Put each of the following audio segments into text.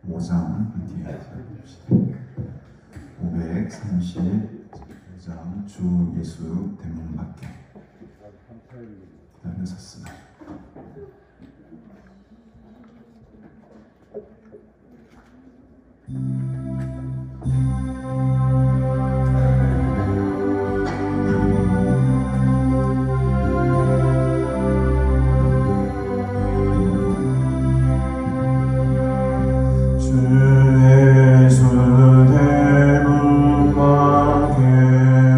535장 뒤에 봅시다. 535장 주 예수 대문 밖에 기다렸었습니다. 주 예수 대문 밖에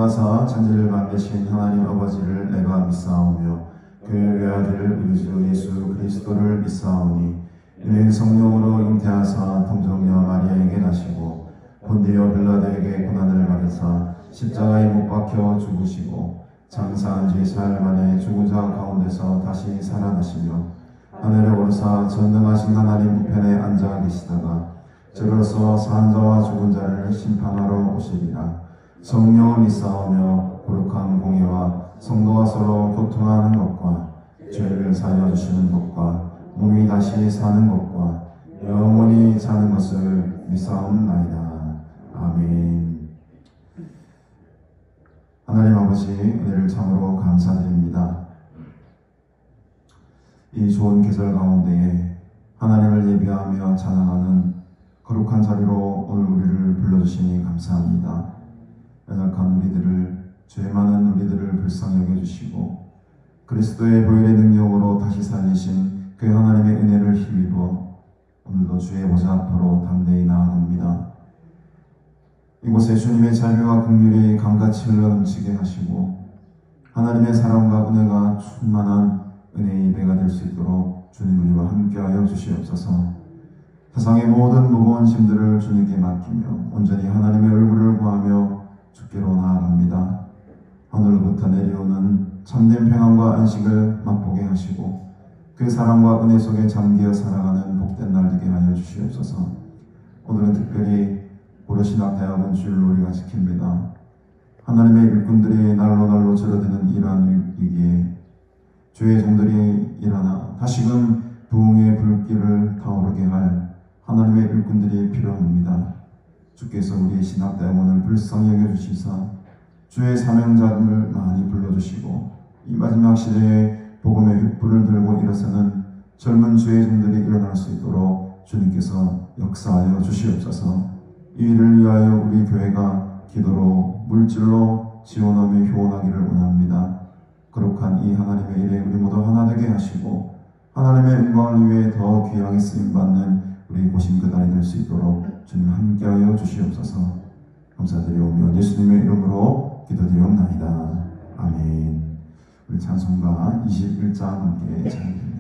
통하사 천지를 만드신 하나님 아버지를 내가 믿사오며 그의 외아들 우리 주 예수 그리스도를 믿사오니 이는 성령으로 잉태하사 동정녀 마리아에게 나시고 본디오 빌라도에게 고난을 받으사 십자가에 못 박혀 죽으시고 장사한 지 사흘 만에 죽은 자 가운데서 다시 살아나시며 하늘에 오르사 전능하신 하나님 우편에 앉아 계시다가 저로서 산 자와 죽은 자를 심판하러 오시리라. 성령을 믿사오며 거룩한 공예와 성도와 서로 교통하는 것과 죄를 사하여 주시는 것과 몸이 다시 사는 것과 영원히 사는 것을 믿사옵나이다. 아멘. 하나님 아버지 은혜를 참으로 감사드립니다. 이 좋은 계절 가운데에 하나님을 예배하며 찬양하는 거룩한 자리로 오늘 우리를 불러주시니 감사합니다. 연약한 우리들을, 죄 많은 우리들을 불쌍히 여겨주시고 그리스도의 보혈의 능력으로 다시 살리신 그 하나님의 은혜를 힘입어 오늘도 주의 보좌 앞으로 담대히 나아갑니다. 이곳에 주님의 자비와 긍휼이 강같이 흘러넘치게 하시고 하나님의 사랑과 은혜가 충만한 은혜의 예배가 될 수 있도록 주님 우리와 함께하여 주시옵소서. 세상의 모든 무거운 짐들을 주님께 맡기며 온전히 하나님의 얼굴을 구하며 주께로 나아갑니다. 하늘로부터 내려오는 참된 평안과 안식을 맛보게 하시고 그 사랑과 은혜 속에 잠겨 살아가는 복된 날 되게 하여 주시옵소서. 오늘은 특별히 고려신학 대학원 주일로 우리가 지킵니다. 하나님의 일꾼들이 날로 줄어드는 이러한 위기에 주의 종들이 일어나 다시금 부흥의 불길을 타오르게 할 하나님의 일꾼들이 필요합니다. 주께서 우리의 신학대학원을 불쌍히 여겨주시사 주의 사명자들을 많이 불러주시고 이 마지막 시대에 복음의 횃불을 들고 일어서는 젊은 주의 종들이 일어날 수 있도록 주님께서 역사하여 주시옵소서. 이 일을 위하여 우리 교회가 기도로 물질로 지원하며 효원하기를 원합니다. 거룩한 이 하나님의 일에 우리 모두 하나 되게 하시고 하나님의 영광을 위해 더 귀하게 쓰임받는 우리 고심 그날이 될 수 있도록 주님 함께하여 주시옵소서. 감사드리오며 예수님의 이름으로 기도드리옵나이다. 아멘. 우리 찬송가 21장 함께 찬양드립니다.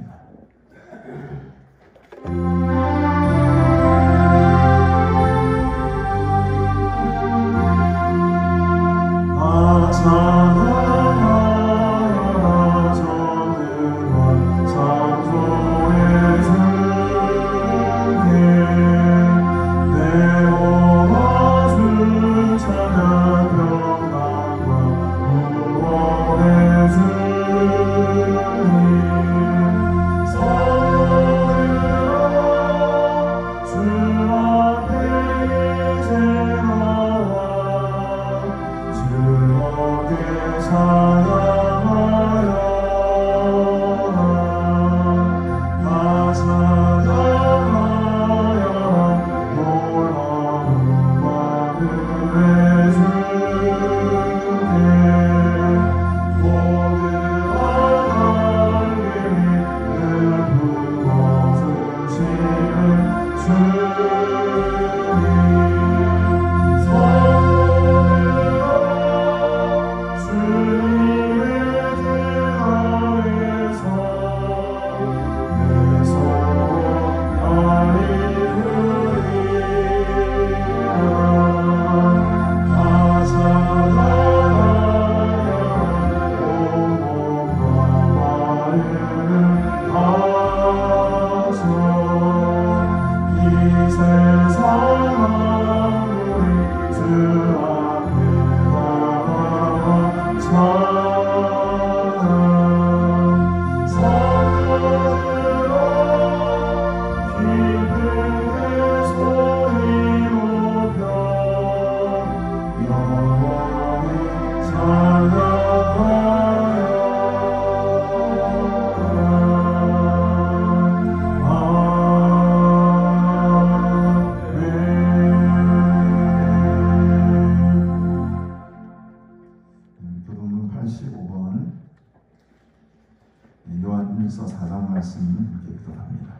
요한일서 4장 말씀 함께 기도합니다.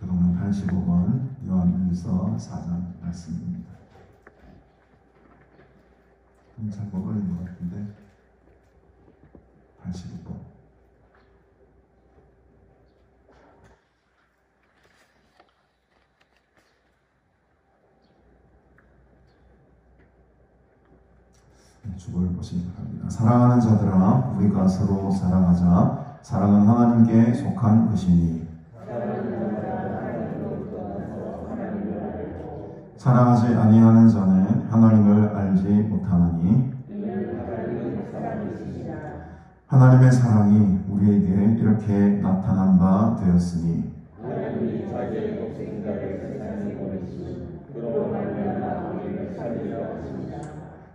교동문 85번 요한일서 4장 말씀입니다. 잘못 올린 것 같은데 85번. 주보를 보시기 바랍니다. 사랑하는 자들아, 우리가 서로 사랑하자. 사랑은 하나님께 속한 것이니 사랑하지 아니하는 자는 하나님을 알지 못하나니 하나님의 사랑이 우리에게 이렇게 나타난 바 되었으니 하나님이 자기의 독생자를 세상에 보내시니 그로 말미암아 우리를 살리려 하십니다.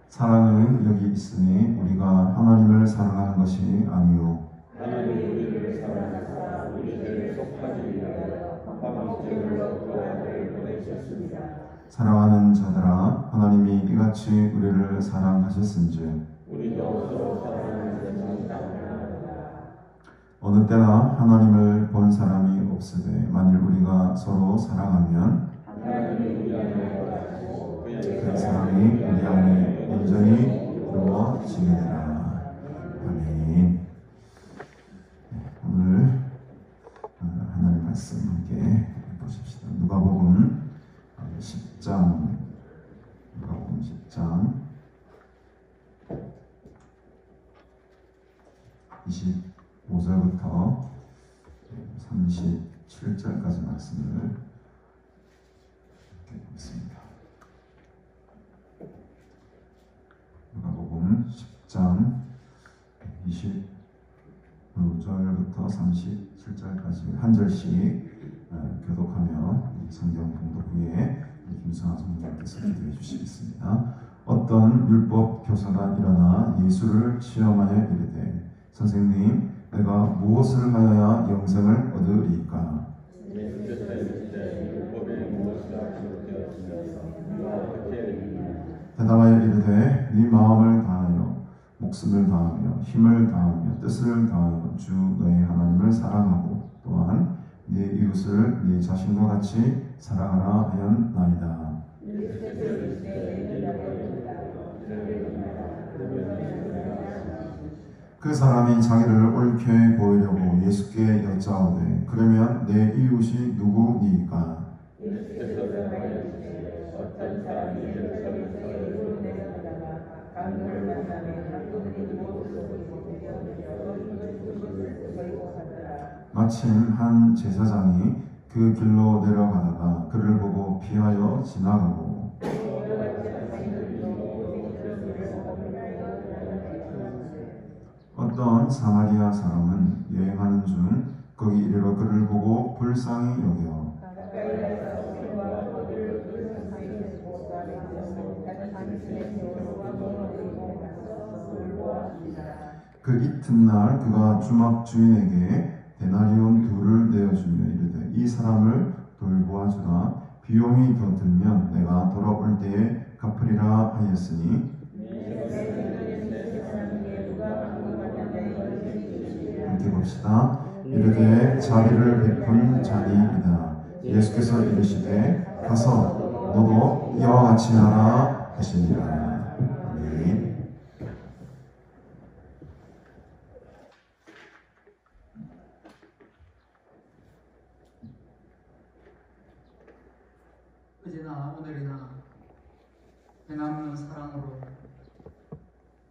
사랑은 여기 있으니 우리가 하나님을 사랑하는 것이 아니요 하나님이 우리를 사랑하사 우리에게 속하기 위하여 화목제물로 그 아들을 보내셨습니다. 사랑하는 자들아, 하나님이 이같이 우리를 사랑하셨은즉 우리도 서로 사랑하는 것이 당연하다. 어느 때나 하나님을 본 사람이 없으되 만일 우리가 서로 사랑하면 하나님이 우리 안에 거하시고 그 사랑이 우리 안에 온전히 이루어지느니라. 아멘. 오늘 하나님 말씀 함께 보십시다. 누가복음 10장 25절부터 37절까지 말씀을 보겠습니다. 누가복음 10장 25절부터 37절까지 한 절씩 교독하며 성경 봉독 후에 김성아 선생님께서 기도해 주시겠습니다. 어떤 율법 교사가 일어나 예수를 시험하여 이르되 선생님, 내가 무엇을 하여야 영생을 얻으리까? 예수께서 이르시되 율법에 무엇이라 기록되었으면서 네가 어떻게 읽느냐? 대답하여 이르되 네 마음을 다하여 목숨을 다하며 힘을 다하며 뜻을 다하여 주 너의 하나님을 사랑하고 또한 네 이웃을 네 자신과 같이 사랑하라 하였나이다. 그 사람이 자기를 옳게 보이려고 예수께 여짜오되 그러면 내 이웃이 누구니까? 예수께서 대답하시되 어떤 사람이 예루살렘에서 내려가다가 강물을 만나매 학도들이 마침 한 제사장이 그 길로 내려가다가 그를 보고 피하여 지나가고 어떤 사마리아 사람은 여행하는 중 거기 이르러 그를 보고 불쌍히 여겨 그 이튿날 그가 주막 주인에게 데나리온 둘을 내어주며 이르되 이 사람을 돌보아주라. 비용이 더 들면 내가 돌아올 때에 갚으리라 하였으니 함께 봅시다. 이르되 자비를 베푼 자니이다. 예수께서 이르시되 가서 너도 이와 같이 하라 하시니라. 아멘. 어제나 오늘이나 변함없는 사랑으로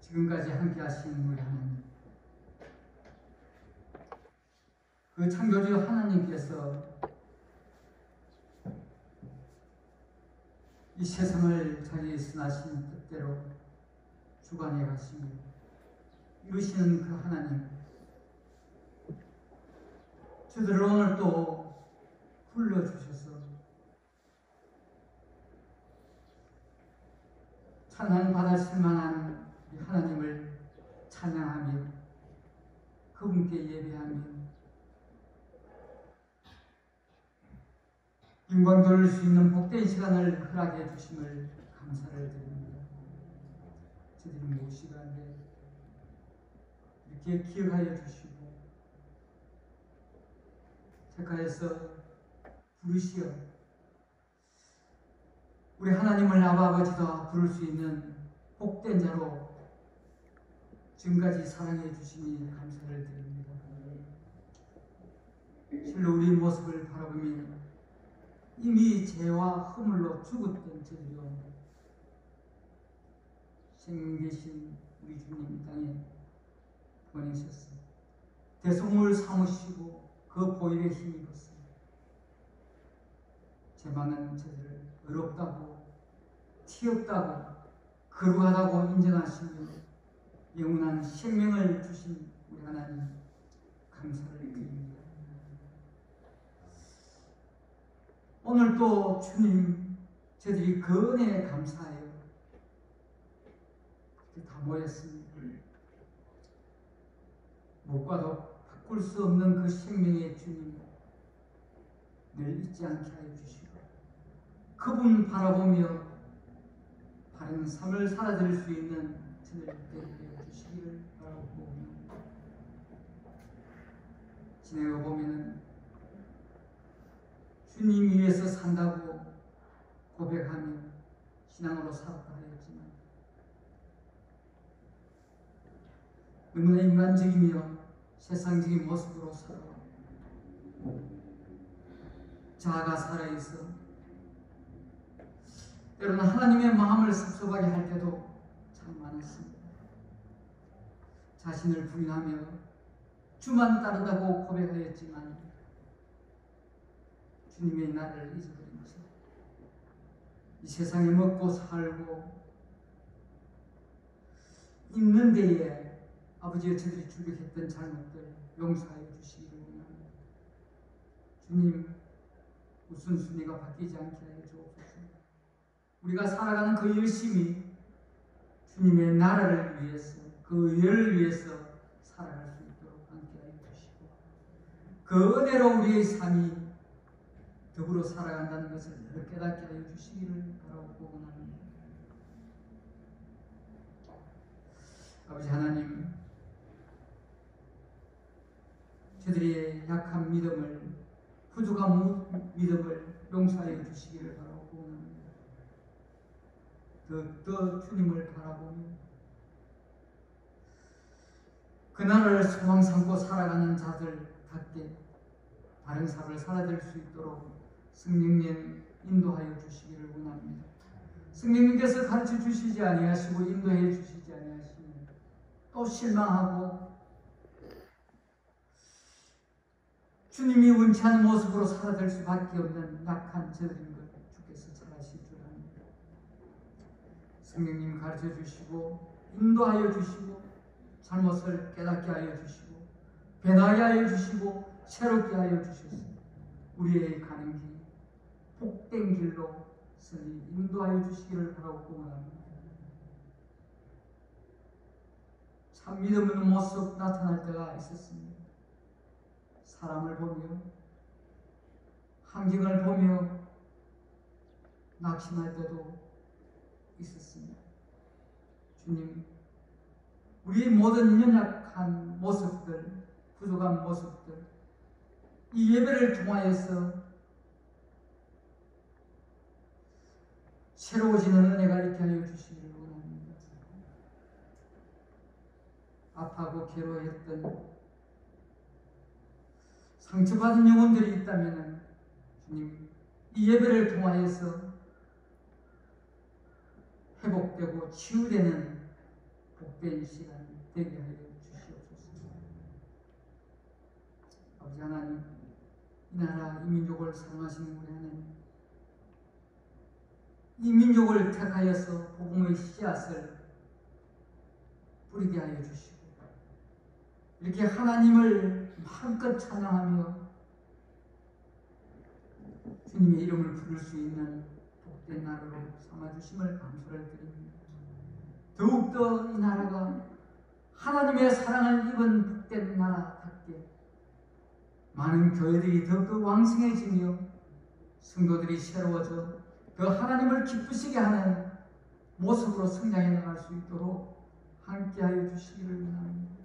지금까지 함께 하신 우리 하나님, 그 창조주 하나님께서 이 세상을 자기 선하신 뜻대로 주관해 가시고 이루시는 그 하나님, 저들을 오늘 또 불러주셔서 찬양 받으실 만한 우리 하나님을 찬양하며 그분께 예배하며 영광 돌릴 수 있는 복된 시간을 허락해 주심을 감사를 드립니다. 저들이 무엇이간데 이렇게 기억하여 주시고 책가에서 부르시어 우리 하나님을 아버지가 부를 수 있는 복된 자로 지금까지 사랑해 주시니 감사를 드립니다. 실로 우리 모습을 바라보면 이미 죄와 허물로 죽었던 저들이요, 생명 되신 우리 주님 이 땅에 보내셨어 대속물 삼으시고 그 보혈에 힘입었어 죄 많은 저들을 의롭다고 티없다고 거룩하다고 인정하시며 영원한 생명을 주신 우리 하나님 감사를 드립니다. 오늘 또 주님 저들이 그 은혜에 감사해요. 다 모였습니다. 무엇과도 바꿀 수 없는 그 생명의 주님 늘 잊지 않게 하여 주시고 그분 바라보며 바른 삶을 살아드릴 수 있는 저들 되게 주시기를 바라고 지내가 보면은 주님 위해서 산다고 고백하며 신앙으로 살았다 하였지만 너무나 인간적이며 세상적인 모습으로 살아와 자아가 살아있어 때로는 하나님의 마음을 섭섭하게 할 때도 참 많았습니다. 자신을 부인하며 주만 따른다고 고백하였지만 주님의 나를 잊어버리면서 이 세상에 먹고 살고 있는 데에 아버지의 저들이 주력했던 잘못들 용서하여 주시기를 원합니다. 주님 우선순위가 바뀌지 않게 하여 주옵소서. 우리가 살아가는 그 열심이 주님의 나라를 위해서 그 의를 위해서 살아갈 수 있도록 함께하여 주시고 그 은혜로 우리의 삶이 더불어 살아간다는 것을 깨닫게 하여 주시기를 바라고 원합니다. 아버지 하나님, 저들의 약한 믿음을 부족한 믿음을 용서하여 주시기를 바라고 원합니다. 더 주님을 바라보며 그날을 소망 삼고 살아가는 자들답게 바른 삶을 살아낼 수 있도록 성령님 인도하여 주시기를 원합니다. 성령님께서 가르쳐 주시지 아니하시고 인도해 주시지 아니하시면 또 실망하고 주님이 원치 않은 모습으로 살아갈 수밖에 없는 약한 저들인 것 주께서 잘 아실 줄 압니다. 성령님 가르쳐 주시고 인도하여 주시고 잘못을 깨닫게 하여 주시고 변하게 하여 주시고 새롭게 하여 주셔서 우리의 가는 길 복된 길로 선이 인도하여 주시기를 바라고 원합니다. 참 믿음 없는 모습 나타날 때가 있었습니다. 사람을 보며 환경을 보며 낙심할 때도 있었습니다. 주님, 우리의 모든 연약한 모습들, 부족한 모습들, 이 예배를 통하여서 새로워지는 은혜가 있게 하여 주시기를 원합니다. 아파하고 괴로워했던 상처받은 영혼들이 있다면 주님, 이 예배를 통하여서 회복되고 치유되는 복된 시간 되게 하여 주시옵소서. 아버지 하나님, 이 나라, 이 민족을 사랑하시는 우리 하나님, 이 민족을 택하여서 복음의 씨앗을 뿌리게 하여 주시고 이렇게 하나님을 마음껏 찬양하며 주님의 이름을 부를 수 있는 복된 나라로 삼아주심을 감사를 드립니다. 더욱더 이 나라가 하나님의 사랑을 입은 복된 나라답게 많은 교회들이 더욱더 왕성해지며 성도들이 새로워져 더 하나님을 기쁘시게 하는 모습으로 성장해 나갈 수 있도록 함께하여 주시기를 원합니다.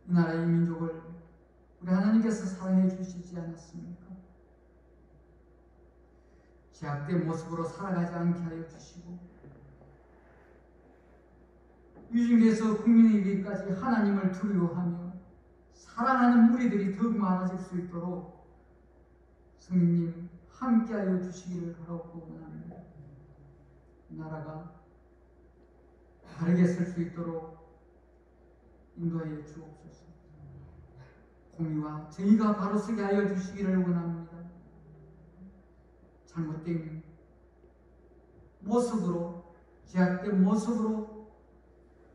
이 나라의 민족을 우리 하나님께서 사랑해 주시지 않았습니까? 제약된 모습으로 살아가지 않게 하여 주시고 유중에서 국민에 이르기까지 하나님을 두려워하며 사랑하는 무리들이 더욱 많아질 수 있도록 성령님 함께하여 주시기를 바라고 원합니다. 나라가 바르게 설 수 있도록 인도하여 주옵소서. 공의와 정의가 바로 서게 하여 주시기를 원합니다. 잘못된 모습으로, 제약된 모습으로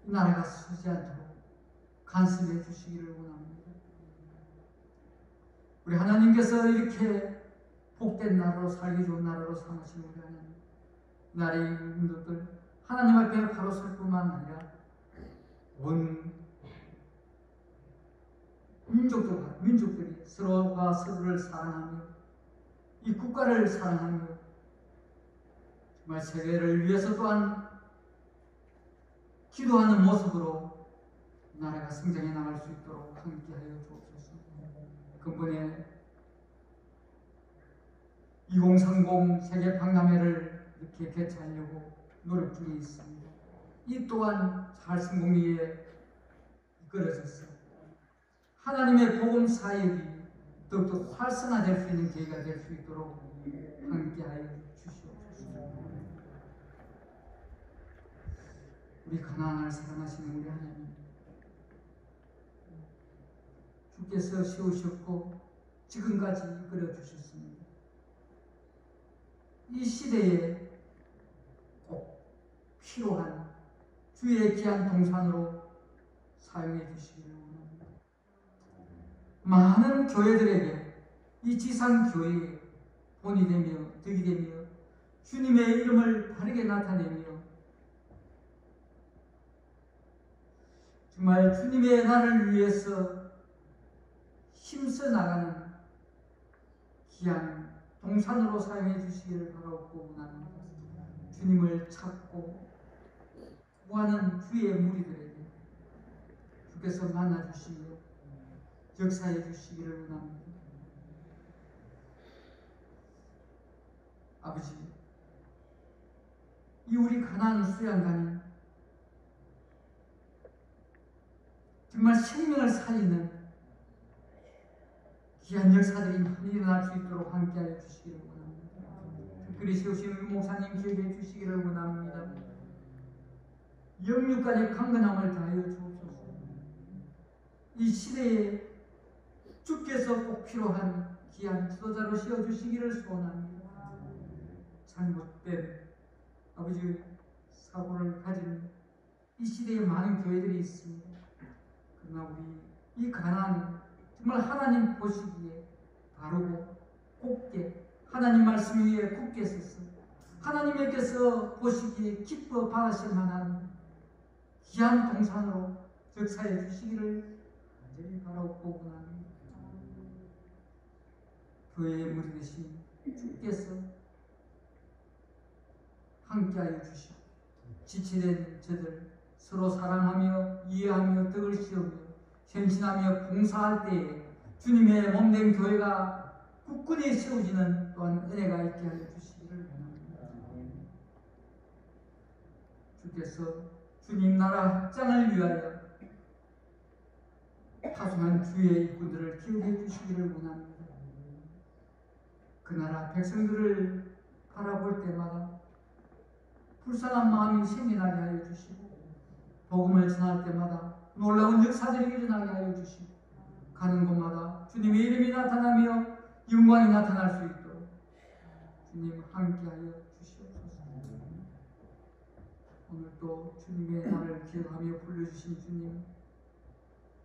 이 나라가 서지 않도록 간섭해 주시기를 원합니다. 우리 하나님께서 이렇게 복된 나라로 살기 좋은 나라로 삼으신 우리 하나님, 나라의 인도들 하나님 앞에 바로 설 뿐만 아니라 온 민족들이 서로가 서로를 사랑하며 이 국가를 사랑하며 정말 세계를 위해서 또한 기도하는 모습으로 나라가 성장해 나갈 수 있도록 함께하여 주옵소서. 근본에 2030 세계 박람회를 이렇게 개최하려고 노력 중에 있습니다. 이 또한 잘 성공리에 이끌어져서 하나님의 복음 사역이 더욱더 활성화될 수 있는 계기가 될 수 있도록 함께하여 주시옵소서. 우리 가나안을 사랑하시는 우리 하나님, 주께서 세우셨고 지금까지 이끌어 주셨습니다. 이 시대에 꼭 필요한 주의 귀한 동산으로 사용해 주시기를 원합니다. 많은 교회들에게 이 지상교회에 본이 되며 덕이 되며 주님의 이름을 바르게 나타내며 정말 주님의 나라를 위해서 힘써 나가는 귀한 동산으로 사용해 주시기를 바라고 원합니다. 주님을 찾고 구하는 주의 무리들에게 주께서 만나 주시며 역사해 주시기를 원합니다. 아버지, 이 우리 가나안 수양간이 정말 생명을 살리는 귀한 역사들이 많이 일어날 수 있도록 함께하여 주시기를 원합니다. 특별히 세우신 우리 목사님 기억해 주시기를 원합니다. 영육간의 강건함을 다하여 주옵소서. 이 시대에 주께서 꼭 필요한 귀한 지도자로 세워주시기를 소원합니다. 잘못된 아버지 사고를 가진 이 시대에 많은 교회들이 있습니다. 그러나 우리 이 가나안 정말 하나님 보시기에 바르고 곱게 하나님 말씀 위에 굳게 서서 하나님께서 보시기에 기뻐 받으실 만한 귀한 동산으로 역사해 주시기를 간절히 바라고 원합니다. 교회의 무리 되신 주께서 함께하여 주시고 지체된 저들 서로 사랑하며 이해하며 덕을 씌우며 헌신하며 봉사할 때에 주님의 몸된 교회가 굳건히 세워지는 또한 은혜가 있게 하여 주시기를 원합니다. 주께서 주님 나라 확장을 위하여 파송한 주의 일꾼들을 기억해 주시기를 원합니다. 그 나라 백성들을 바라볼 때마다 불쌍한 마음이 생겨나게 하여 주시고 복음을 전할 때마다 놀라운 역사들이 일어나게 하여 주시고 가는 곳마다 주님의 이름이 나타나며 영광이 나타날 수 있도록 주님 함께하여 주시옵소서. 오늘 또 주님의 날을 기억하며 불러주신 주님,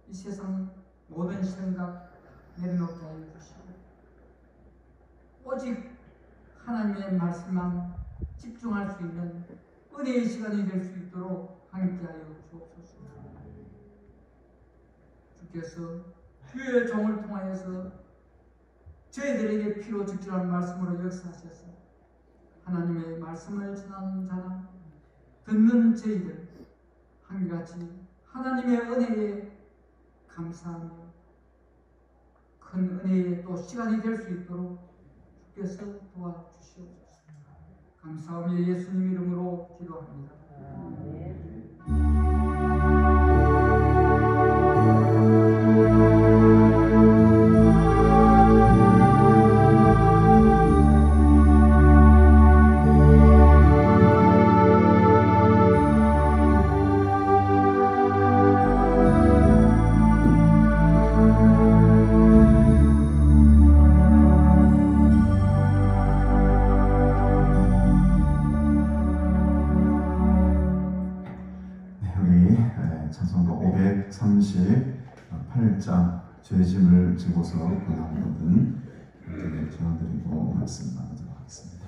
이 세상 모든 생각 내려놓게 하여 주시고 오직 하나님의 말씀만 집중할 수 있는 은혜의 시간이 될 수 있도록 함께하여 주옵소서. 주께서 주의 종을 통하여서 저희들에게 피로 직접한 말씀으로 역사하셔서 하나님의 말씀을 전하는 자나 듣는 저희들 한결같이 하나님의 은혜에 감사하며 큰 은혜의 또 시간이 될 수 있도록 주께서 도와주시옵소서. 감사하며 예수님 이름으로 기도합니다. 찬송가 538장 죄짐을 지고서 고난받은 이렇게 전화드리고 말씀 나누도록 하겠습니다.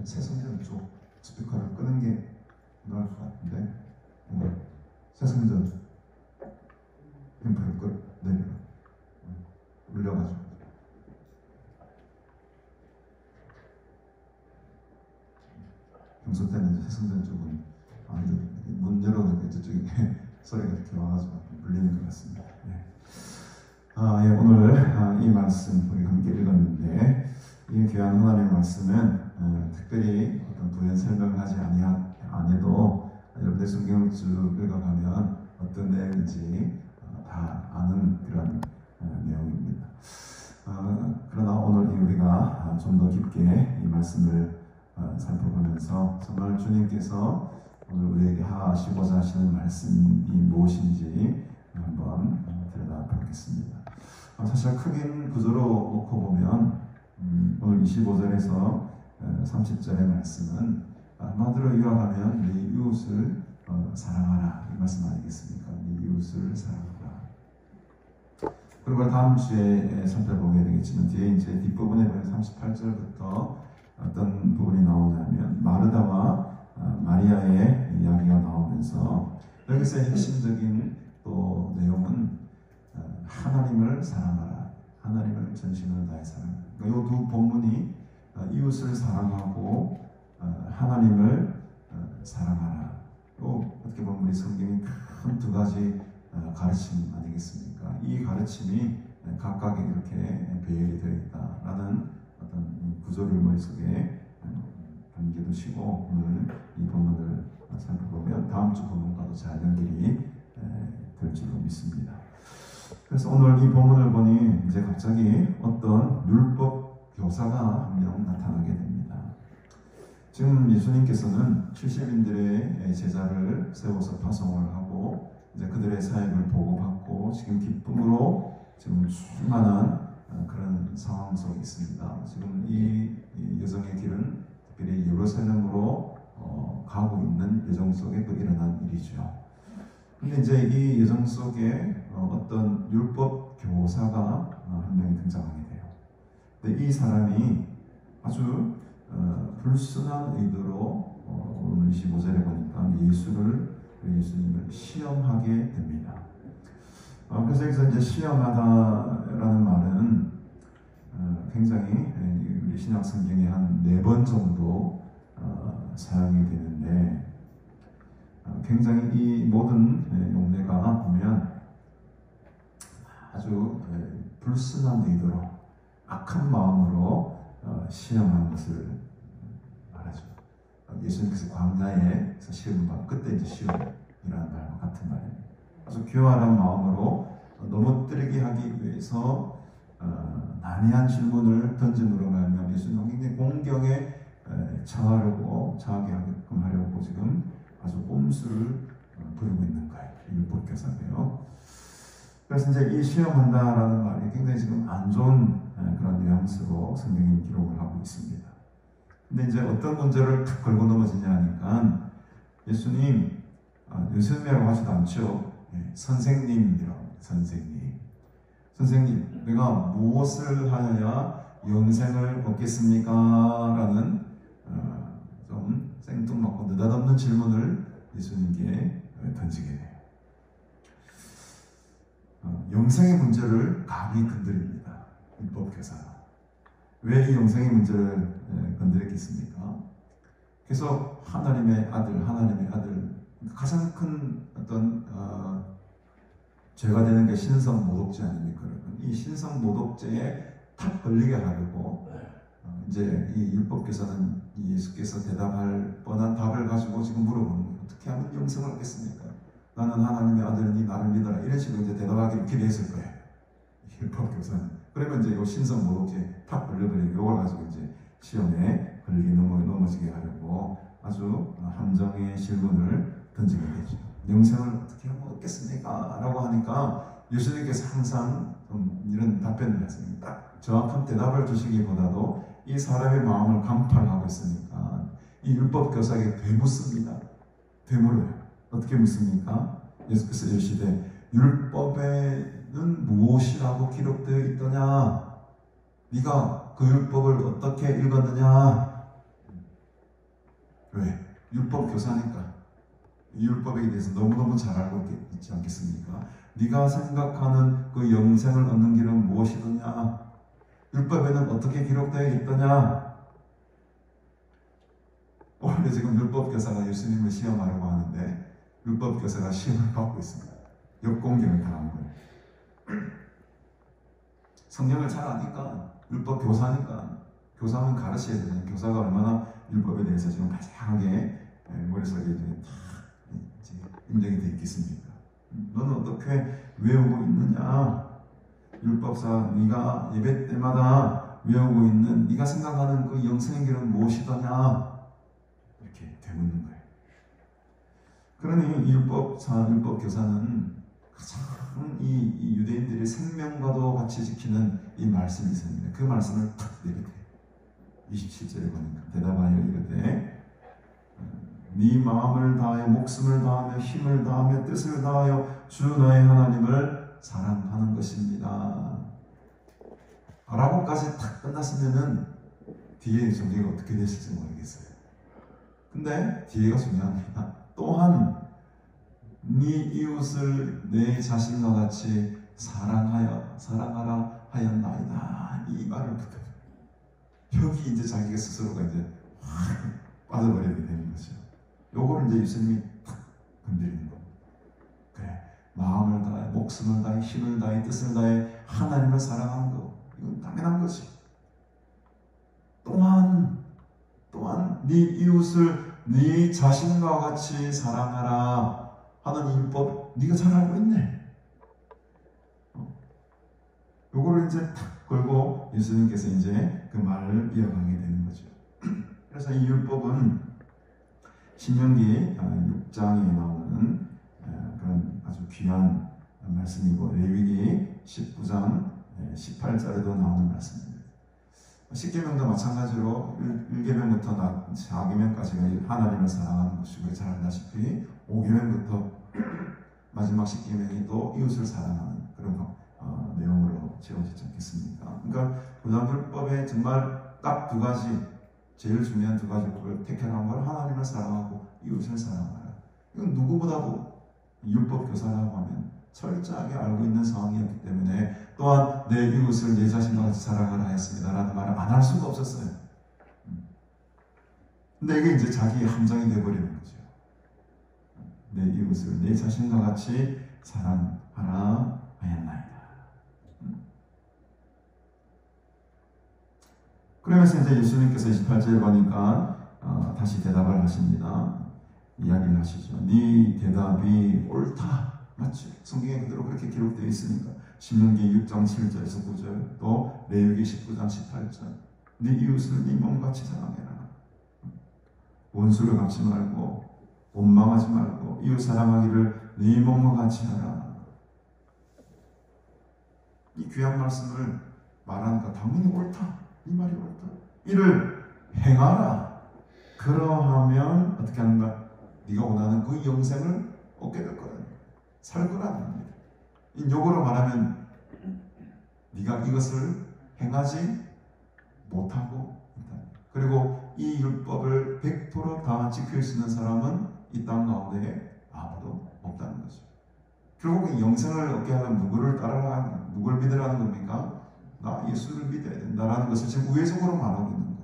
새성전 쪽 스피커를 끄는 게 나을 것 같은데, 새성전 앰프를 내려 올려가지고 평소 때는 새성전 쪽은 안 들리는데 문 열어놓으니까 저쪽에 소리가 이렇게 와가지고 물리는 것 같습니다. 네. 오늘 이 말씀 우리 함께 읽었는데 이 귀한 하나님의 말씀은 특별히 어떤 부연 설명을 하지 안 해도 여러분들 성경을 쭉 읽어가면 어떤 내용인지 다 아는 그런 내용입니다. 그러나 오늘 우리가 좀 더 깊게 이 말씀을 살펴보면서 정말 주님께서 오늘 우리에게 하시고자 하시는 말씀이 무엇인지 한번 들여다보겠습니다. 사실 크긴 구조로 놓고 보면 오늘 25절에서 30절의 말씀은 한마디로 요약하면 네 이웃을 사랑하라 이 말씀 아니겠습니까? 네 이웃을 사랑하라. 그리고 다음 주에 살펴보게 되겠지만 뒤에 이제 뒷부분에 보면 38절부터 어떤 부분이 나오냐면 마르다와 마리아의 이야기가 나오면서 여기서 핵심적인 또 내용은 하나님을 사랑하라, 하나님을 전심으로 다해 사랑하라. 그러니까 이 두 본문이 이웃을 사랑하고 하나님을 사랑하라. 또 어떻게 보면 우리 성경이 큰 두 가지 가르침 아니겠습니까? 이 가르침이 각각에 이렇게 배열이 되어 있다라는 어떤 구조를 머릿속에 담겨두시고 오늘 이 본문을 살펴보면 다음 주 본문과도 잘 연결이 될 줄로 믿습니다. 그래서 오늘 이 본문을 보니 이제 갑자기 어떤 율법 교사가 한 명 나타나게 됩니다. 지금 예수님께서는 70인들의 제자를 세워서 파송을 하고 이제 그들의 사역을 보고받고 지금 기쁨으로 지금 충만한 그런 상황 속에 있습니다. 지금 이 여정의 길은 특별히 예루살렘으로 가고 있는 여정 속에 또 일어난 일이죠. 근데 이제 이 여정 속에 어떤 율법 교사가 한 명이 등장하게 돼요. 근데 이 사람이 아주 불순한 의도로 오늘 25절에 보니까 예수님을 시험하게 됩니다. 그래서 여기서 이제 시험하다라는 말은 굉장히 우리 신약 성경에 한 4번 정도 사용이 되는데 굉장히 이 모든 용례가 보면 아주 불순한 의도로 악한 마음으로 시험하는 것을 말하죠. 예수님께서 광야에서 시험을 받고 그때 이제 시험이라는 말과 같은 말입니다. 아주 교활한 마음으로 넘어뜨리게 하기 위해서 난해한 질문을 던짐으로 말하면 예수님은 굉장히 공경에 처하려고 자하게 하게끔 하려고 지금 아주 꼼수를 부리고 있는 거예요. 율법교사인데요. 그래서 이제 이 시험한다라는 말이 굉장히 지금 안 좋은 그런 뉘앙스로 성경이 기록을 하고 있습니다. 근데 이제 어떤 문제를 탁 걸고 넘어지냐 하니까 예수님이라고 하지도 않죠. 선생님이라고 선생님 내가 무엇을 하여야 영생을 얻겠습니까? 라는 좀 생뚱맞고 느닷없는 질문을 예수님께 던지게 돼요. 영생의 문제를 감히 건드립니다. 율법교사가. 왜 이 영생의 문제를 건드렸겠습니까? 그래서 하나님의 아들 가장 큰 어떤 죄가 되는 게 신성모독죄 아닙니까? 이 신성모독죄에 탁 걸리게 하려고 이제 이 율법교사는 예수께서 대답할 뻔한 답을 가지고 지금 물어보는 거예요. 어떻게 하면 영생을 얻겠습니까? 나는 하나님의 아들이니 나를 믿어라. 이런 식으로 이제 대답하기를 기대했을 거예요. 율법교사는. 그러면 이제 이 신성모독죄에 탁 걸려버리고 이걸 가지고 이제 시험에 걸리게 넘어지게 하려고 아주 함정의 질문을 던지게 되죠. 영생을 어떻게 하면 얻겠습니까? 라고 하니까 예수님께서 항상 이런 답변을 했습니다. 딱 정확한 대답을 주시기보다도 이 사람의 마음을 간파하고 있으니까 이 율법교사에게 되묻습니다. 되물어요. 어떻게 묻습니까? 예수께서 이르시되 율법에는 무엇이라고 기록되어 있더냐? 네가 그 율법을 어떻게 읽었느냐? 왜? 율법교사니까 이 율법에 대해서 너무너무 잘 알고 있지 않겠습니까? 네가 생각하는 그 영생을 얻는 길은 무엇이더냐? 율법에는 어떻게 기록되어 있더냐? 원래 지금 율법교사가 예수님을 시험하려고 하는데 율법교사가 시험을 받고 있습니다. 역공경을 당한 거예요. 성경을 잘 아니까, 율법 교사니까, 교사는 가르쳐야 되잖아요. 교사가 얼마나 율법에 대해서 지금 가장하게 머릿속에 이제 인정이 되어 있겠습니까? 너는 어떻게 외우고 있느냐? 율법사 네가 예배 때마다 외우고 있는 네가 생각하는 그 영생의 길은 무엇이더냐? 이렇게 되묻는 거예요. 그러니 율법사, 율법교사는 가장 이 유대인들의 생명과도 같이 지키는 이 말씀이 있습니다. 그 말씀을 탁 내게 돼요. 27절에 보니까 대답하여 이르되 네 마음을 다하여 목숨을 다하며 힘을 다하며 뜻을 다하여 주 너의 하나님을 사랑하는 것입니다. 라고까지 탁 끝났으면은 뒤에 전개가 어떻게 됐을지 모르겠어요. 근데 뒤에가 중요합니다. 또한 네 이웃을 내 자신과 같이 사랑하라 하였나이다. 이 말을 붙여요. 여기 이제 자기가 스스로가 이제 확 빠져버리게 되는 거죠. 요거를 이제 예수님이 탁 건드리는 겁니다. 그래, 마음을 다해, 목숨을 다해, 힘을 다해, 뜻을 다해 하나님을 사랑하는 거, 이건 당연한 거지. 또한 네 이웃을 네 자신과 같이 사랑하라 하는 율법 네가 잘 알고 있네. 요거를 이제 탁 걸고 예수님께서 이제 그 말을 이어가게 되는 거죠. 그래서 이 율법은 신명기 6장에 나오는 그런 아주 귀한 말씀이고, 레위기 19장 18절에도 나오는 말씀입니다. 10계명도 마찬가지로 1계명부터 4계명까지가 하나님을 사랑하는 것이고, 잘 알다시피 5계명부터 마지막 10계명이 또 이웃을 사랑하는 그런 내용으로 채워지지 않겠습니까? 그러니까 구약율법에 정말 딱 두 가지, 제일 중요한 두 가지 법을 택해놓은 걸 하나님을 사랑하고 이웃을 사랑하라. 이건 누구보다도 율법 교사라고 하면 철저하게 알고 있는 상황이었기 때문에, 또한 내 이웃을 내 자신과 같이 사랑하라 하였습니다 라는 말을 안 할 수가 없었어요. 근데 이게 이제 자기의 함정이 되어버리는 거죠. 내 이웃을 내 자신과 같이 사랑하라 하였나이다. 그러면서 이제 예수님께서 28절에 보니까 다시 대답을 하십니다. 이야기를 하시죠. 네 대답이 옳다. 맞죠? 성경에 그대로 그렇게 기록되어 있으니까. 신명기 6장 7절에서 9절, 또 레위기 19장 18절. 네 이웃을 네 몸같이 사랑해라. 원수를 갚지 말고 원망하지 말고 이웃 사랑하기를 네 몸과 같이 하라. 이 귀한 말씀을 말하니까 당연히 옳다. 이 말이 옳다. 이를 행하라. 그러하면 어떻게 하는가? 네가 원하는 그 영생을 얻게 될 거다. 살 거라는 겁니다. 이 욕으로 말하면 네가 이것을 행하지 못하고 있다. 그리고 이 율법을 100% 다 지킬 수 있는 사람은 이 땅 가운데 아무도 없다는 거죠. 결국 영생을 얻게 하려면 누구를 믿으라는 겁니까? 나 예수를 믿어야 된다라는 것을 지금 우회적으로 말하고 있는 거예요.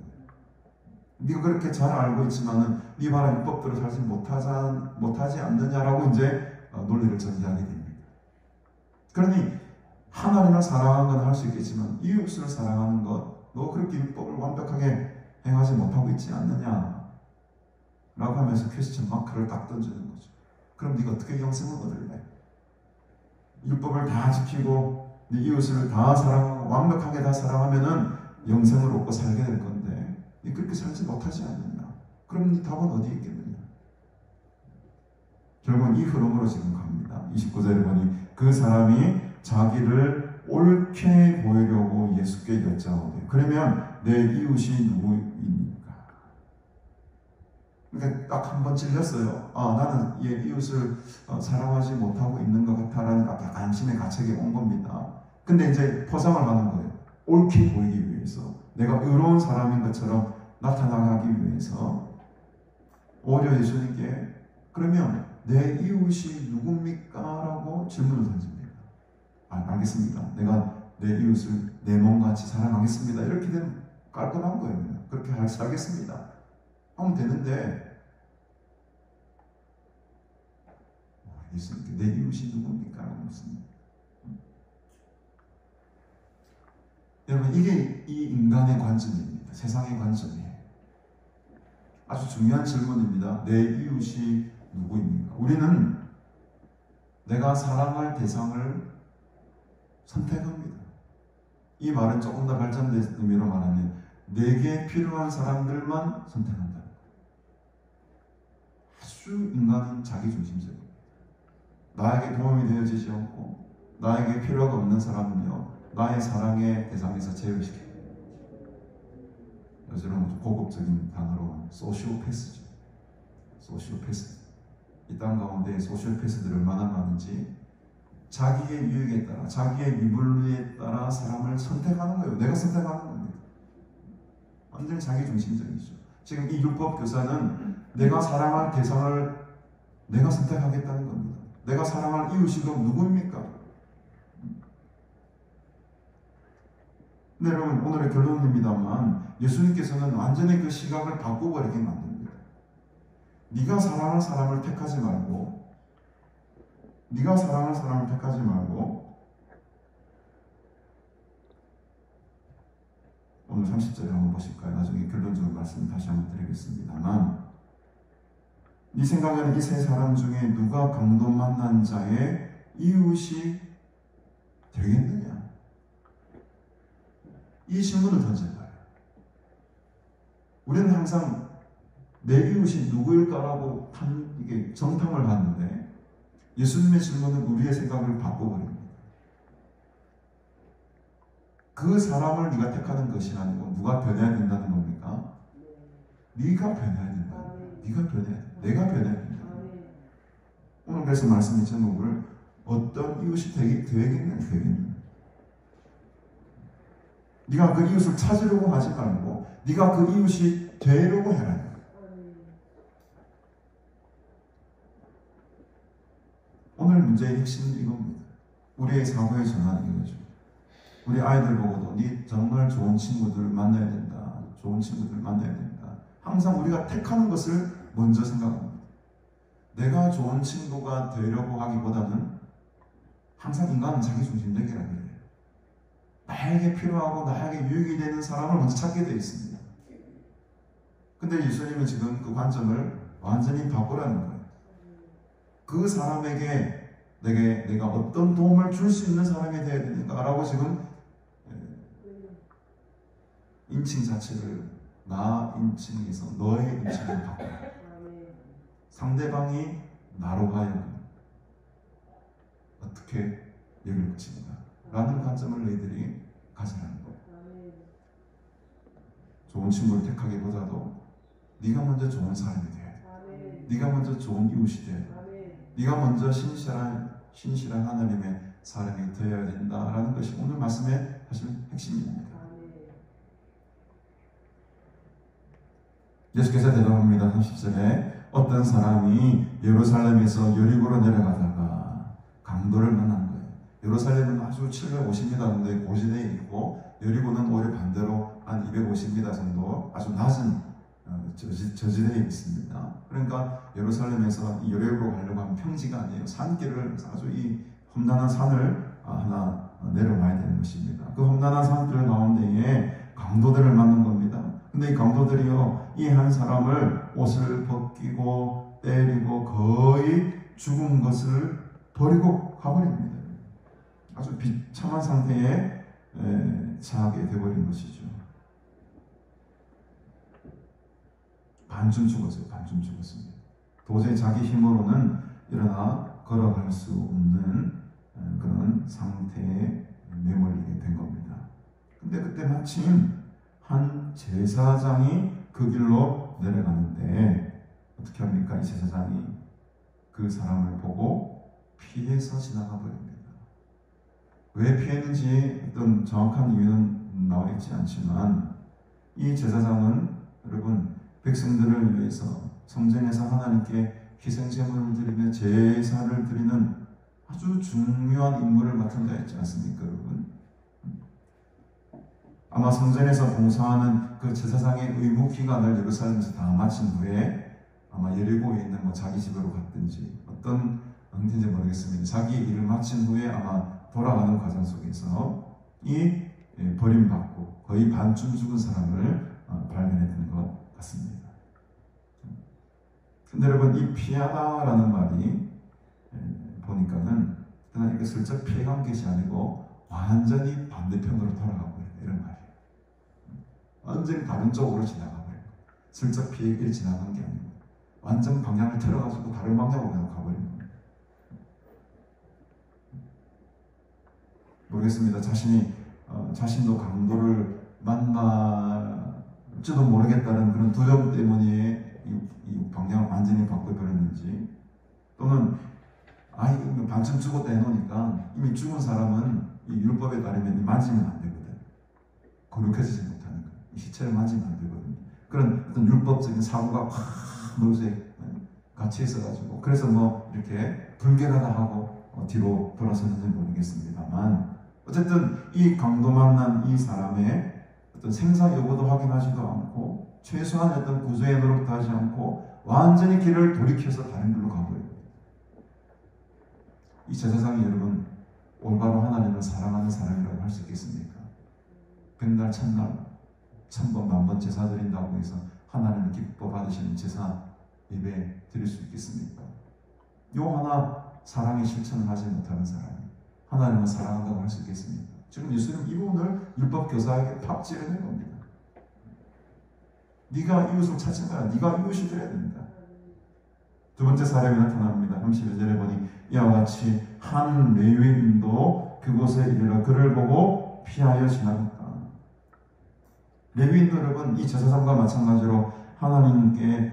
네가 그렇게 잘 알고 있지만은 네 말한 율법대로 살지 못하지 않느냐라고 이제 논리를 전개하게 됩니다. 그러니 하나님을 사랑하는 건 할 수 있겠지만 이웃을 사랑하는 것, 너 그렇게 율법을 완벽하게 행하지 못하고 있지 않느냐 라고 하면서 퀘스천 마크를 딱 던지는 거죠. 그럼 네가 어떻게 영생을 얻을래? 율법을 다 지키고 네 이웃을 다 사랑하고 완벽하게 다 사랑하면은 영생을 얻고 살게 될 건데 네 그렇게 살지 못하지 않느냐? 그럼 네 답은 어디에 있겠느냐? 결국은 이 흐름으로 지금 갑니다. 29절에 보니 그 사람이 자기를 옳게 보이려고 예수께 여짜오되 그러면 내 이웃이 누구입니까? 그러니까 딱 한 번 찔렸어요. 나는 얘 이웃을 사랑하지 못하고 있는 것 같아라는 안심의 가책이 온 겁니다. 근데 이제 포장을 하는 거예요. 옳게 보이기 위해서, 내가 의로운 사람인 것처럼 나타나기 위해서 오히려 예수님께 그러면 내 이웃이 누굽니까? 라고 질문을 던집니다. 알겠습니다. 내가 내 이웃을 내 몸같이 사랑하겠습니다. 이렇게 되면 깔끔한 거예요. 그렇게 살겠습니다 하면 되는데, 예수님께 내 이웃이 누굽니까? 라고 묻습니다. 여러분, 이게 이 인간의 관점입니다. 세상의 관점이에요. 아주 중요한 질문입니다. 내 이웃이 누구입니까? 우리는 내가 사랑할 대상을 선택합니다. 이 말은 조금 더 발전된 의미로 말하면 내게 필요한 사람들만 선택한다. 아주 인간은 자기중심적입니다. 나에게 도움이 되어지지 않고 나에게 필요가 없는 사람은요, 나의 사랑의 대상에서 제외시켜요. 요즘은 고급적인 단어로 소시오패스죠. 소시오패스. 이 땅 가운데 소시오패스들이 얼마나 많은지 자기의 유익에 따라, 자기의 미분류에 따라 사람을 선택하는 거예요. 내가 선택하는 겁니다. 완전히 자기중심적이죠. 지금 이 율법 교사는 내가 사랑할 대상을 내가 선택하겠다는 겁니다. 내가 사랑할 이웃이 그럼 누구입니까? 네, 여러분, 오늘의 결론입니다만 예수님께서는 완전히 그 시각을 바꿔버리게 만듭니다. 네가 사랑할 사람을 택하지 말고 오늘 30절에 한번 보실까요? 나중에 결론적인 말씀 다시 한번 드리겠습니다만, 네 생각에는 이 세 사람 중에 누가 강도 만난 자의 이웃이 되겠느냐? 이 질문을 던진 거예요. 우리는 항상 내 이웃이 누구일까라고 이게 정탐을 하는데, 예수님의 질문은 우리의 생각을 바꿔버립니다. 그 사람을 네가 택하는 것이 아니고 누가 변해야 된다는 겁니까? 네가 변해야 된다. 네가 변해야 된다. 내가 변해야 된다. 오늘 그래서 말씀의 제목을 어떤 이웃이 되겠냐. 네가 그 이웃을 찾으려고 하지 말고 네가 그 이웃이 되려고 해라. 오늘 문제의 핵심은 이겁니다. 우리의 사고의 전환이 이거죠. 우리 아이들 보고도 네 정말 좋은 친구들 만나야 된다. 좋은 친구들 만나야 된다. 항상 우리가 택하는 것을 먼저 생각합니다. 내가 좋은 친구가 되려고 하기보다는 항상 인간은 자기중심적이라 그래요. 나에게 필요하고 나에게 유익이 되는 사람을 먼저 찾게 되어 있습니다. 근데 예수님은 지금 그 관점을 완전히 바꾸라는 거예요. 그 사람에게 내가 어떤 도움을 줄 수 있는 사람이 되어야 되는가라고 지금 인칭 자체를 나 인칭에서 너의 인칭으로 바꿔요. 상대방이 나로 하여금 어떻게 여길 것인가 라는 관점을 너희들이 가지라는 거예요. 좋은 친구를 택하기보다도 네가 먼저 좋은 사람이 돼야 돼. 네가 먼저 좋은 이웃이 돼야 돼. 네가 먼저 신실한 하나님의 사람이 되어야 된다라는 것이 오늘 말씀의 사실 핵심입니다. 예수께서 대답합니다. 30절에 어떤 사람이 예루살렘에서 여리고로 내려가다가 강도를 만난 거예요. 예루살렘은 아주 750m 정도의 고지대에 있고 여리고는 오히려 반대로 한 250m 정도 아주 낮은 저지대에 있습니다. 그러니까 예루살렘에서 이 여리고로 가려고 하면 평지가 아니에요. 산길을 아주 이 험난한 산을 하나 내려와야 되는 것입니다. 그 험난한 산길 가운데에 강도들을 만난 겁니다. 근데 이 강도들이요, 이 한 사람을 옷을 벗기고 때리고 거의 죽은 것을 버리고 가버립니다. 아주 비참한 상태에 처하게 되어버린 것이죠. 반쯤 죽었어요. 반쯤 죽었습니다. 도저히 자기 힘으로는 일어나 걸어갈 수 없는 그런 상태에 내몰리게 된 겁니다. 근데 그때 마침 한 제사장이 그 길로 내려가는데 어떻게 합니까? 이 제사장이 그 사람을 보고 피해서 지나가 버립니다. 왜 피했는지 어떤 정확한 이유는 나와 있지 않지만 이 제사장은 여러분 백성들을 위해서 성전에서 하나님께 희생제물을 드리며 제사를 드리는 아주 중요한 임무를 맡은 자였지 않습니까, 여러분? 아마 성전에서 봉사하는 그 제사장의 의무 기간을 예루살렘에서 다 마친 후에 아마 여리고에 있는 자기 집으로 갔든지 어떤 형태인지 모르겠습니다. 자기 일을 마친 후에 아마 돌아가는 과정 속에서 이 버림받고 거의 반쯤 죽은 사람을 발견했던 것 같습니다. 근데 여러분, 이 피하다라는 말이 보니까는 그냥 이렇게 슬쩍 피해간 것이 아니고 완전히 반대편으로 돌아가고 이런 말이에요. 완전히 다른 쪽으로 지나가고 슬쩍 피해 지나간 게 아니고 완전 방향을 틀어가지고 다른 방향으로 그냥 가버리는 겁니다. 모르겠습니다. 자신도 강도를 만날지도 모르겠다는 그런 두려움 때문에 이 방향을 완전히 바꿔버렸는지, 또는 이미 반쯤 죽었다 해놓으니까 이미 죽은 사람은 이 율법에 따르면 만지면 안 되거든. 거룩해지지 못하는 거예요. 이 시체를 만지면 안 되거든요. 그런 어떤 율법적인 사고가 확 머릿속에 같이 있어가지고, 그래서 뭐 이렇게 불결하다 하고 뒤로 돌아섰는지 모르겠습니다만, 어쨌든 이 강도 만난 이 사람의 어떤 생사 여부도 확인하지도 않고 최소한 어떤 구조의 노력도 하지 않고 완전히 길을 돌이켜서 다른 길로 가버려요. 이 제사장이 여러분 올바로 하나님을 사랑하는 사람이라고 할 수 있겠습니까? 백날 천날 천번 만번 제사 드린다고 해서 하나님을 기뻐 받으시는 제사 예배 드릴 수 있겠습니까? 요 하나 사랑의 실천을 하지 못하는 사람이 하나님을 사랑한다고 할 수 있겠습니까? 지금 예수님 이 부분을 율법 교사에게 팍 찌르는 겁니다. 네가 이웃을 찾지 마라. 네가 이웃이 되어야 된다. 두 번째 사람이 나타납니다. 31절에 보니 이와 같이 한 레위인도 그곳에 이르러 그를 보고 피하여 지나갔다. 레위인도 여러분 이 제사장과 마찬가지로 하나님께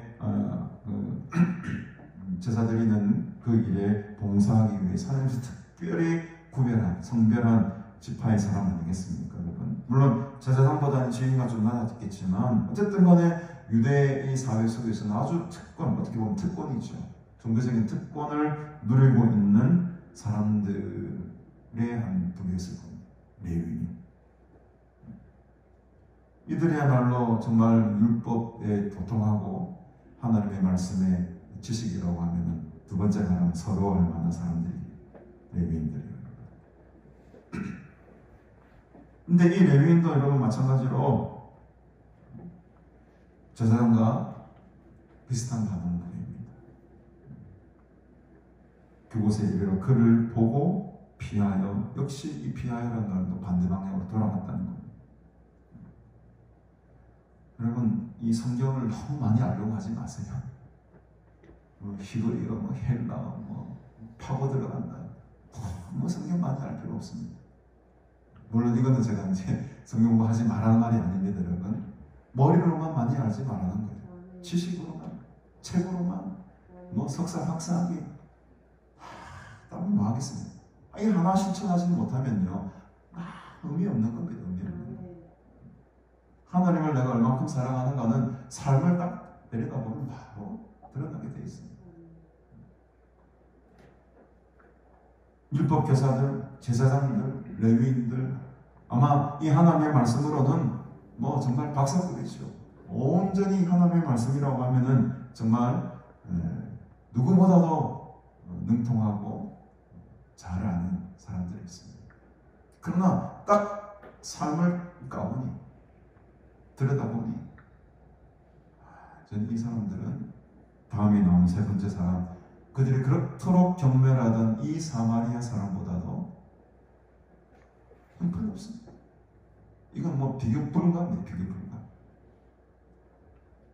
제사 드리는 그 일에 봉사하기 위해 하나님께서 특별히 구별한 성별한 지파의 사람 아니겠습니까, 여러분? 물론 제사장보다는 지위가 좀 낮았겠지만 어쨌든 간에 유대의 사회 속에서는 아주 어떻게 보면 특권이죠. 종교적인 특권을 누리고 있는 사람들의 한 부류였을 겁니다. 레위인. 이들이야말로 정말 율법에 도통하고 하나님의 말씀의 지식이라고 하면은 두 번째 가면 서러워할 만한 사람들이 레위인들이에요. 근데 이 레위인도 여러분 마찬가지로 제사장과 비슷한 반응들입니다. 그곳에 이르러 그를 보고 피하여, 역시 이 피하여라는 말도 반대 방향으로 돌아갔다는 겁니다. 여러분 이 성경을 너무 많이 알려고 하지 마세요. 히브리어, 헬라, 파고 들어간다. 성경 많이 알 필요 없습니다. 물론 이거는 제가 이제 성경 공부하지 말라는 말이 아닙니다, 여러분. 머리로만 많이 알지 말라는 거예요. 지식으로만, 책으로만, 석사, 학사하기. 따면 뭐 하겠습니까? 이 하나 실천하지 못하면요, 의미 없는 겁니다, 의미 없는 거. 하나님을 내가 얼만큼 사랑하는가는 삶을 딱 내려다보면 바로 드러나게 되어 있습니다. 율법 교사들, 제사장들, 레위인들, 아마 이 하나님의 말씀으로는 정말 박사급이죠. 온전히 하나님의 말씀이라고 하면은 정말 누구보다도 능통하고 잘 아는 사람들이 있습니다. 그러나 딱 삶을 까보니, 들여다보니, 저는 이 사람들은 다음에 나오는 세 번째 사람, 그들이 그렇도록 경멸하던 이 사마리아 사람보다도 별로 없습니다. 이건 비교 불가입니다. 비교 불가.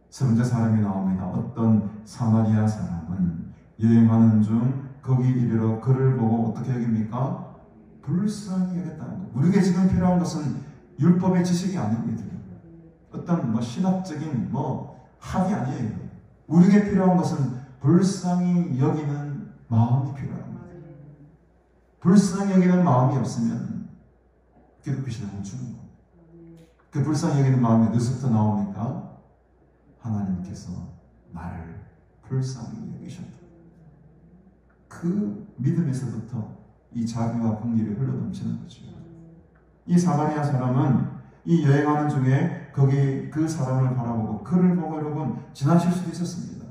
세 번째 사람이 나옵니다. 어떤 사마리아 사람은 여행하는 중 거기 이르러 그를 보고 어떻게 여깁니까? 불쌍히 여겼다는 것. 우리에게 지금 필요한 것은 율법의 지식이 아닙니다. 어떤 신학적인 학이 아니에요. 우리에게 필요한 것은 불쌍히 여기는 마음이 필요합니다. 불쌍히 여기는 마음이 없으면 기독교 신앙은 죽는 겁니다. 그 불쌍히 여기는 마음이 어디서부터 나옵니까? 하나님께서 나를 불쌍히 여기셨다. 그 믿음에서부터 이 자비와 긍휼이 흘러넘치는 거죠. 이 사마리아 사람은 이 여행하는 중에 거기 그 사람을 바라보고 그를 보고 여러분 지나칠 수도 있었습니다.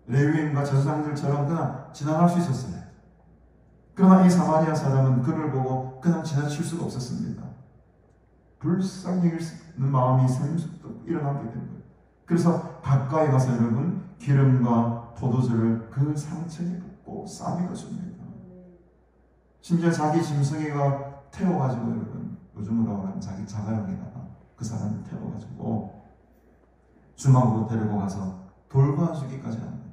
레위인과 제사장들처럼 그냥 지나갈 수 있었어요. 그러나 이 사마리아 사람은 그를 보고 그냥 지나칠 수가 없었습니다. 불쌍히 여기는 마음이 생수도 일어나게 된 거예요. 그래서 가까이 가서 여러분 기름과 포도주를 그 상처에 붓고 싸매어 줍니다. 심지어 자기 짐승이가 태워가지고 여러분 요즘으로 하면 자기 자가용에다가 그 사람을 태워가지고 주막으로 데리고 가서 돌봐주기까지 합니다.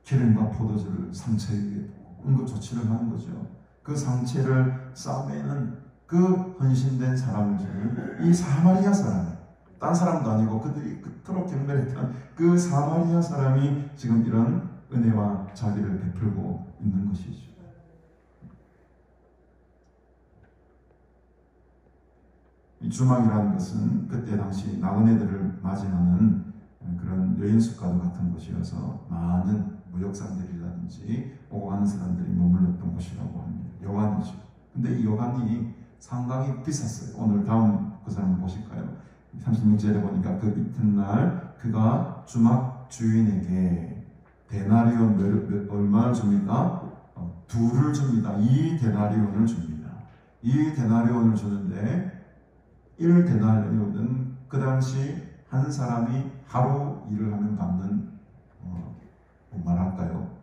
기름과 포도주를 상처에 붓고 응급조치를 하는 거죠. 그 상처를 싸매는 그 헌신된 사람을 지금 이 사마리아 사람이, 딴 사람도 아니고 그들이 그토록 경멸했던 그 사마리아 사람이 지금 이런 은혜와 자비를 베풀고 있는 것이죠. 이 주막이라는 것은 그때 당시 나그네들을 맞이하는 그런 여인숙과도 같은 곳이어서 많은 무역상들이라든지 오고 가는 사람들이 머물렀던 곳이라고 합니다. 여관이죠. 근데 이 여관이 상당히 비쌌어요. 오늘 다음 그 사람 보실까요? 36절에 보니까 그 이튿날 그가 주막 주인에게 데나리온 얼마를 줍니까? 2를 줍니다. 2데나리온을 줍니다. 2데나리온을 주는데 1데나리온은 그 당시 한 사람이 하루 일을 하면 받는 말할까요?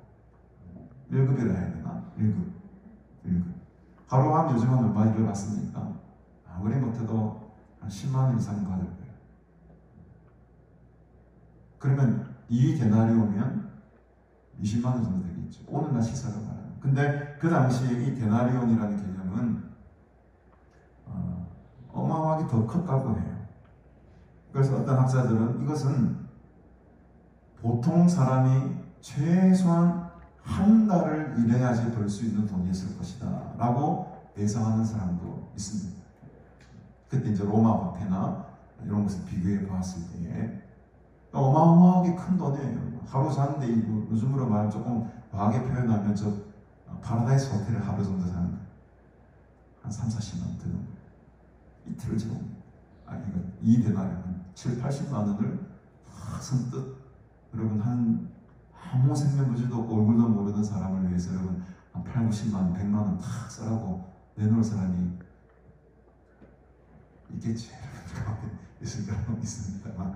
1급이라 해야 되나? 1급. 하루 하면 요즘은 얼마 일을 받습니까? 아무리 못해도 한 10만 원 이상 받을 거예요. 그러면 2데나리온이면 20만 원 정도 되겠죠. 오늘날 시세로 말하면. 근데 그 당시에 이 데나리온이라는 개념은 어마어마하게 더 컸다고 해요. 그래서 어떤 학자들은 이것은 보통 사람이 최소한 한 달을 일해야지 벌 수 있는 돈이었을 것이다 라고 예상하는 사람도 있습니다. 그때 이제 로마 화폐나 이런 것을 비교해 보았을 때에 어마어마하게 큰 돈이에요. 하루 사는데 요즘으로 말하면 조금 과하게 표현하면 저 파라다이스 호텔을 하루 정도 사는 거예요. 한 3, 40만 원 드는 거예요. 이틀을 지금 이거 2데나리온 7, 80만 원을 선뜻 여러분 한 아무 생명부지도 없고 얼굴도 모르는 사람을 위해서 여러분 한 8, 90만 원, 100만 원 탁 써라고 내놓을 사람이 있겠지. 있을 거라고 믿습니다만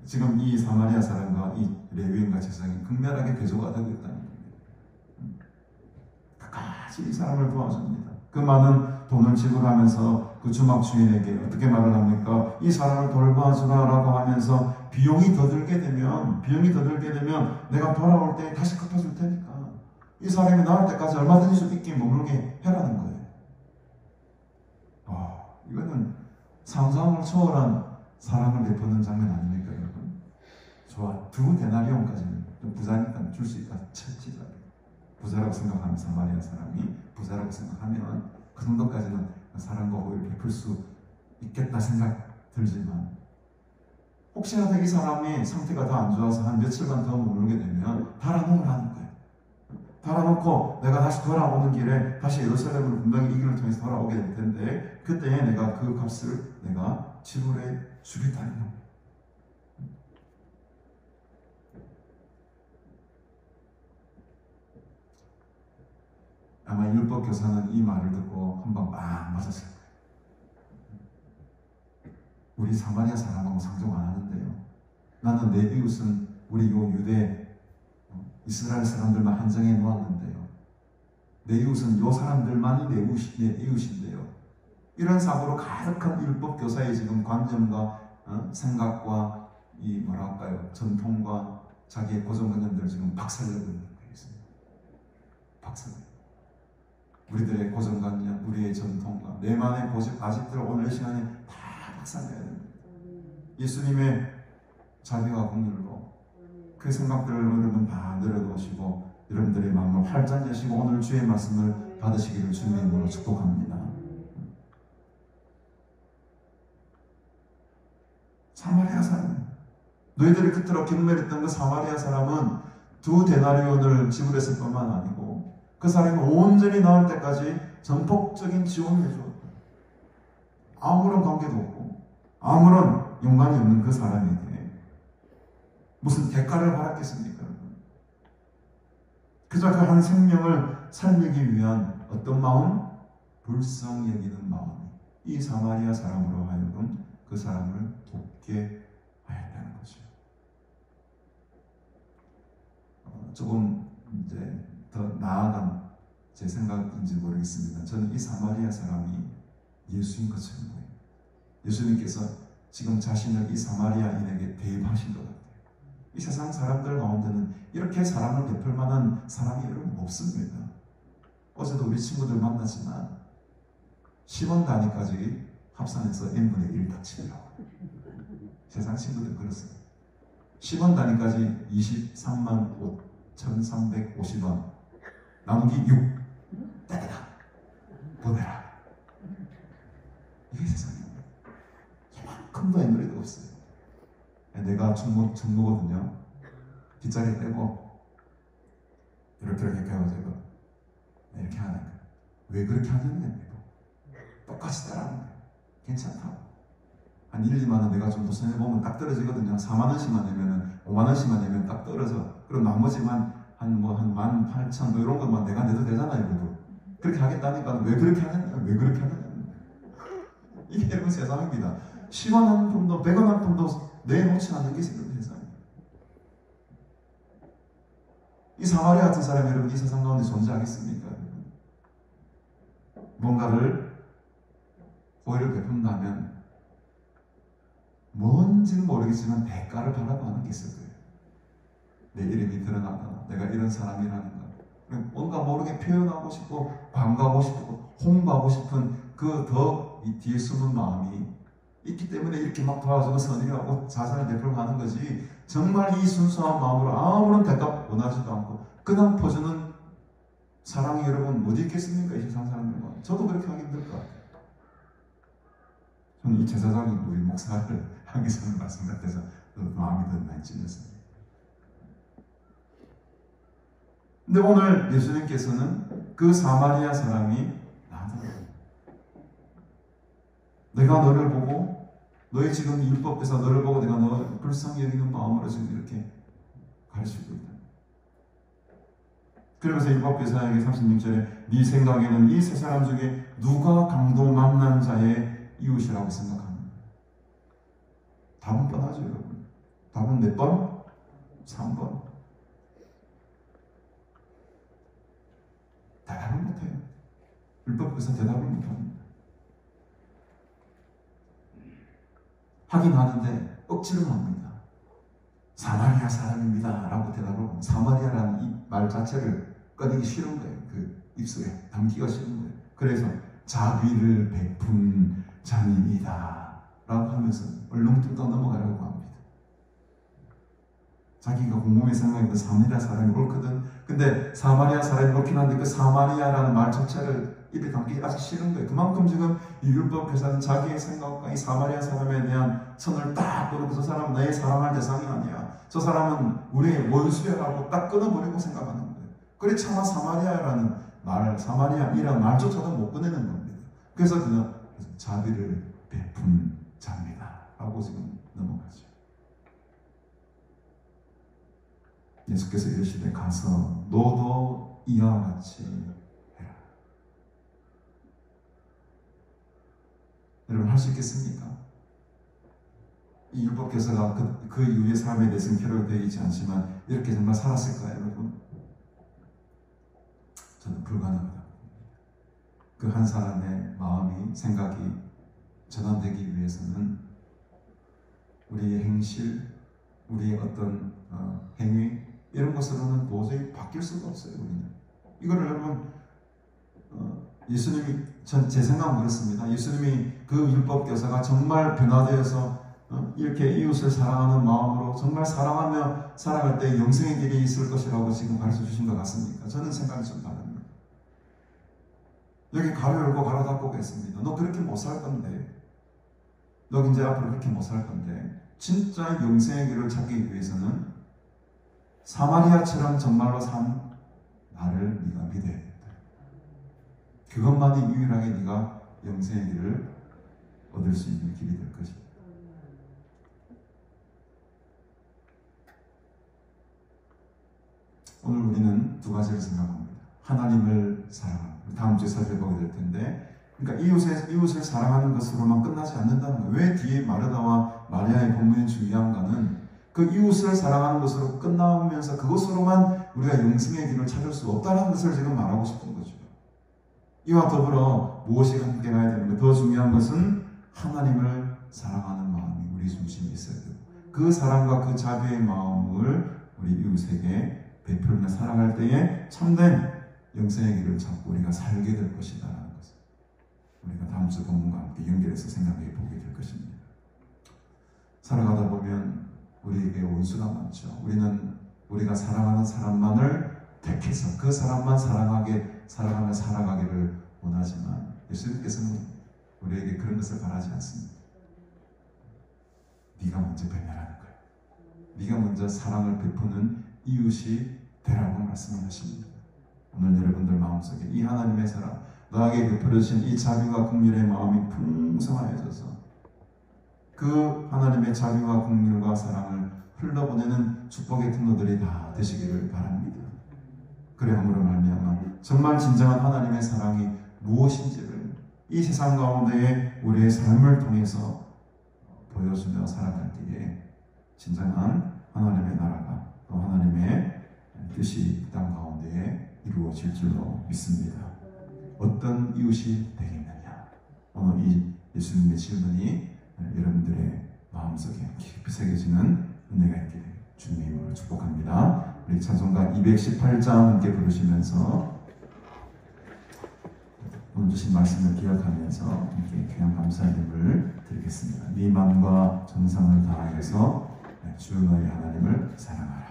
지금 이 사마리아 사람과 이 레위인과 제사장이 극렬하게 대조가 되고 있다는 겁니다. 끝까지 이 사람을 도와줍니다. 그 많은 돈을 지불하면서 그 주막 주인에게 어떻게 말을 합니까? 이 사람을 돌봐주라라고 하면서 비용이 더 들게 되면 내가 돌아올 때 다시 갚아줄 테니까 이 사람이 나올 때까지 얼마든지 좀 있게 머물게 해라는 거예요. 이거는 상상을 초월한 사랑을 베푸는 장면 아닙니까, 여러분? 좋아, 2데나리온까지는 좀 부자니까 줄 수 있다 쳤지. 부자라고 생각하는 사마리아 사람이 부자라고 생각하면 그 정도까지는 사랑과 호의를 베풀 수 있겠다 생각 들지만 혹시라도 이 사람의 상태가 더 안 좋아서 한 며칠간 더 머물게 되면 달아놓으라는 거예요. 달아놓고 내가 다시 돌아오는 길에 다시 예루살렘으로 분명히 이 길을 통해서 돌아오게 될 텐데 그때에 내가 그 값을 내가 지불해 주겠다는 겁니다. 아마 율법 교사는 이 말을 듣고 한방 막 맞았을 거예요. 우리 사마리아 사람하고 상종 안 하는데요. 나는 내 이웃은 우리 요 유대 이스라엘 사람들만 한정해 놓았는데요. 내 이웃은 요 사람들만이 내 이웃인데요. 이런 사고로 가득한 율법 교사의 지금 관점과 생각과 이 뭐랄까요 전통과 자기의 고정관념들을 지금 박살내고 있는 거예요. 박살내. 우리들의 고정관념, 우리의 전통과 내만의 고집, 아직들 오늘 이 시간에 다 박살내야 됩니다. 예수님의 자비와 긍휼로 그 생각들을 여러분 다 내려놓으시고 여러분들의 마음을 활짝 여시고 오늘 주의 말씀을 받으시기를 주님의 이름으로 축복합니다. 사마리아 사람, 너희들이 그토록 경멸했던 그 사마리아 사람은 2데나리온을 지불했을 뿐만 아니고 그 사람이 온전히 나을 때까지 전폭적인 지원을 해주었다. 아무런 관계도 없고 아무런 연관이 없는 그 사람에게 무슨 대가를 바랐겠습니까? 그저 그 한 생명을 살리기 위한 어떤 마음? 불쌍히 여기는 마음이 이 사마리아 사람으로 하여금 그 사람을 돕게 하였다는 거죠. 조금 이제 더 나아간 제 생각인지 모르겠습니다. 저는 이 사마리아 사람이 예수인 것처럼 보여요. 예수님께서 지금 자신을 이 사마리아인에게 대입하신 것 같아요. 이 세상 사람들 가운데는 이렇게 사랑을 베풀 만한 사람이 여러분 없습니다. 어제도 우리 친구들 만났지만 10원 단위까지 합산해서 n분의 1 딱 치려고. 세상 친구들 그렇습니다. 10원 단위까지 23만 5,350원, 나누기 6 떼다 보내라. 이게 세상입니다. 이만큼도 에너지도 없어요. 내가 중모거든요. 뒷자리 떼고 이렇게 해가지고 이렇게 하는 거예요. 왜 그렇게 하냐는 거예요. 똑같이 따라하는 거예요. 괜찮다고. 한 1, 2만 원 내가 좀 더 손해보면 딱 떨어지거든요. 4만 원씩만 내면은 5만 원씩만 내면 딱 떨어져. 그럼 나머지만 한 18,000 뭐 이런 것만 내가 내도 되잖아요. 그래도. 그렇게 하겠다니까 왜 그렇게 하느냐? 왜 그렇게 하느냐? 이게 여러분 세상입니다. 10원 한 푼도 100원 한 푼도 내놓지 않는 게 세상입니다. 이 사마리아 같은 사람이 여러분 이 세상 가운데 존재하겠습니까? 뭔가를 호의를 베푼다면 뭔지는 모르겠지만 대가를 바라고 하는 게 있을 거예요. 내 이름이 드러나거나 내가 이런 사람이라는 거. 뭔가 모르게 표현하고 싶고 광고하고 싶고 홍보하고 싶은 그 더 뒤에 숨은 마음이 있기 때문에 이렇게 막 도와주고 선의하고 자선을 베풀고 하는 거지. 정말 이 순수한 마음으로 아무런 대가 원하지도 않고 그냥 퍼주는 사랑이 여러분 어디 있겠습니까? 이 세상 사람들과. 저도 그렇게 하기 힘들 것 같아요. 저는 이 제사장인 우리 목사를 하기 전에 말씀 같아서 마음이 더 많이 찔렸습니다. 근데 오늘 예수님께서는 그 사마리아 사람이 나더라고요. 내가 너를 보고 너의 지금 율법에서 너를 보고 내가 너 불쌍히 여기는 마음으로 지금 이렇게 가르치고 있다. 그러면서 율법교사에게 36절에 네 생각에는 이 세 사람 중에 누가 강도 만난 자의 이웃이라고 생각하는가? 답은 뻔하죠, 여러분. 답은 몇 번? 3번. 대답을 못해요. 율법교사 대답을 못합니다. 하긴 하는데 억지로 합니다. 사마리아 사람입니다 라고 대답을 하고 사마리아라는 이 말 자체를 꺼내기 싫은 거예요. 그 입술에 담기가 싫은 거예요. 그래서 자비를 베푼 자입니다 라고 하면서 얼렁뚱땅 넘어가려고 합니다. 자기가 공공의 생각했던 사마리아 사람이 옳거든. 근데 사마리아 사람이 옳긴 한데 그 사마리아라는 말 자체를 입에 담기 아주 싫은 거예요. 그만큼 지금 이 율법교사는 자기의 생각과 이 사마리아 사람에 대한 선을 딱 끊고 저 사람은 나의 사랑할 대상이 아니야. 저 사람은 우리의 원수야라고 딱 끊어버리고 생각하는 거예요. 그래 차마 사마리아라는 말, 사마리아이라는 말조차도 못 꺼내는 겁니다. 그래서 그냥 자비를 베푼 자입니다 라고 지금 넘어가죠. 예수께서 이르시되 가서 너도 이와 같이 해라. 여러분 할 수 있겠습니까? 이 율법교사가 그 이후의 삶에 대해서는 기록이 되어 있지 않지만 이렇게 정말 살았을까요, 여러분? 저는 불가능하다. 그 한 사람의 마음이, 생각이 전환되기 위해서는 우리의 행실, 우리의 어떤 행위 이런 것으로는 도저히 바뀔 수가 없어요. 우리는 이거를 여러분 예수님이 제 생각은 그렇습니다. 예수님이 그 율법교사가 정말 변화되어서 이렇게 이웃을 사랑하는 마음으로 정말 사랑하며 살아갈 때 영생의 길이 있을 것이라고 지금 가르쳐 주신 것 같습니까? 저는 생각이 좀 다릅니다. 여기 가로 열고 가로 닫고 겠습니다. 너 그렇게 못 살 건데, 너 이제 앞으로 그렇게 못 살 건데, 진짜 영생의 길을 찾기 위해서는 사마리아처럼 정말로 산 나를 네가 믿어야 된다. 그것만이 유일하게 네가 영생의 길을 얻을 수 있는 길이 될 것이다. 오늘 우리는 두 가지를 생각합니다. 하나님을 사랑하는, 다음 주에 살펴보게 될 텐데 그러니까 이웃을 사랑하는 것으로만 끝나지 않는다는 거예요. 왜 뒤에 마르다와 마리아의 본문이 중요한가는 그 이웃을 사랑하는 것으로 끝나면서 그것으로만 우리가 영생의 길을 찾을 수 없다는 것을 지금 말하고 싶은 거죠. 이와 더불어 무엇이 함께 가야 되는가? 더 중요한 것은 하나님을 사랑하는 마음이 우리 중심에 있어야 되고 그 사랑과 그 자비의 마음을 우리 이웃에게 베풀며 사랑할 때에 참된 영생의 길을 찾고 우리가 살게 될 것이다라는 것을 우리가 다음 주 본문과 함께 연결해서 생각해 보게 될 것입니다. 살아가다 보면 우리에게 원수가 많죠. 우리가 사랑하는 사람만을 택해서 그 사람만 사랑하며 살아가기를 원하지만 예수님께서는 우리에게 그런 것을 바라지 않습니다. 네가 먼저 배멸하는 거야. 네가 먼저 사랑을 베푸는 이웃이 되라고 말씀하십니다. 오늘 여러분들 마음속에 이 하나님의 사랑, 너에게 베풀어주신 이 자비와 긍휼의 마음이 풍성하여져서 그 하나님의 자비와 긍휼과 사랑을 흘러보내는 축복의 통로들이 다 되시기를 바랍니다. 그래함으로 말미암아 정말 진정한 하나님의 사랑이 무엇인지를 이 세상 가운데에 우리의 삶을 통해서 보여주며 살아갈 때에 진정한 하나님의 나라가 또 하나님의 뜻이 이 땅 가운데에 이루어질 줄로 믿습니다. 어떤 이웃이 되겠느냐? 오늘 이 예수님의 질문이 여러분들의 마음속에 깊이 새겨지는 은혜가 있기를 주님의 이름으로 축복합니다. 우리 찬송가 218장 함께 부르시면서 오늘 주신 말씀을 기억하면서 함께 귀한 감사의 힘을 드리겠습니다. 네 마음과 정성을 다하여서 주 너희 하나님을 사랑하라.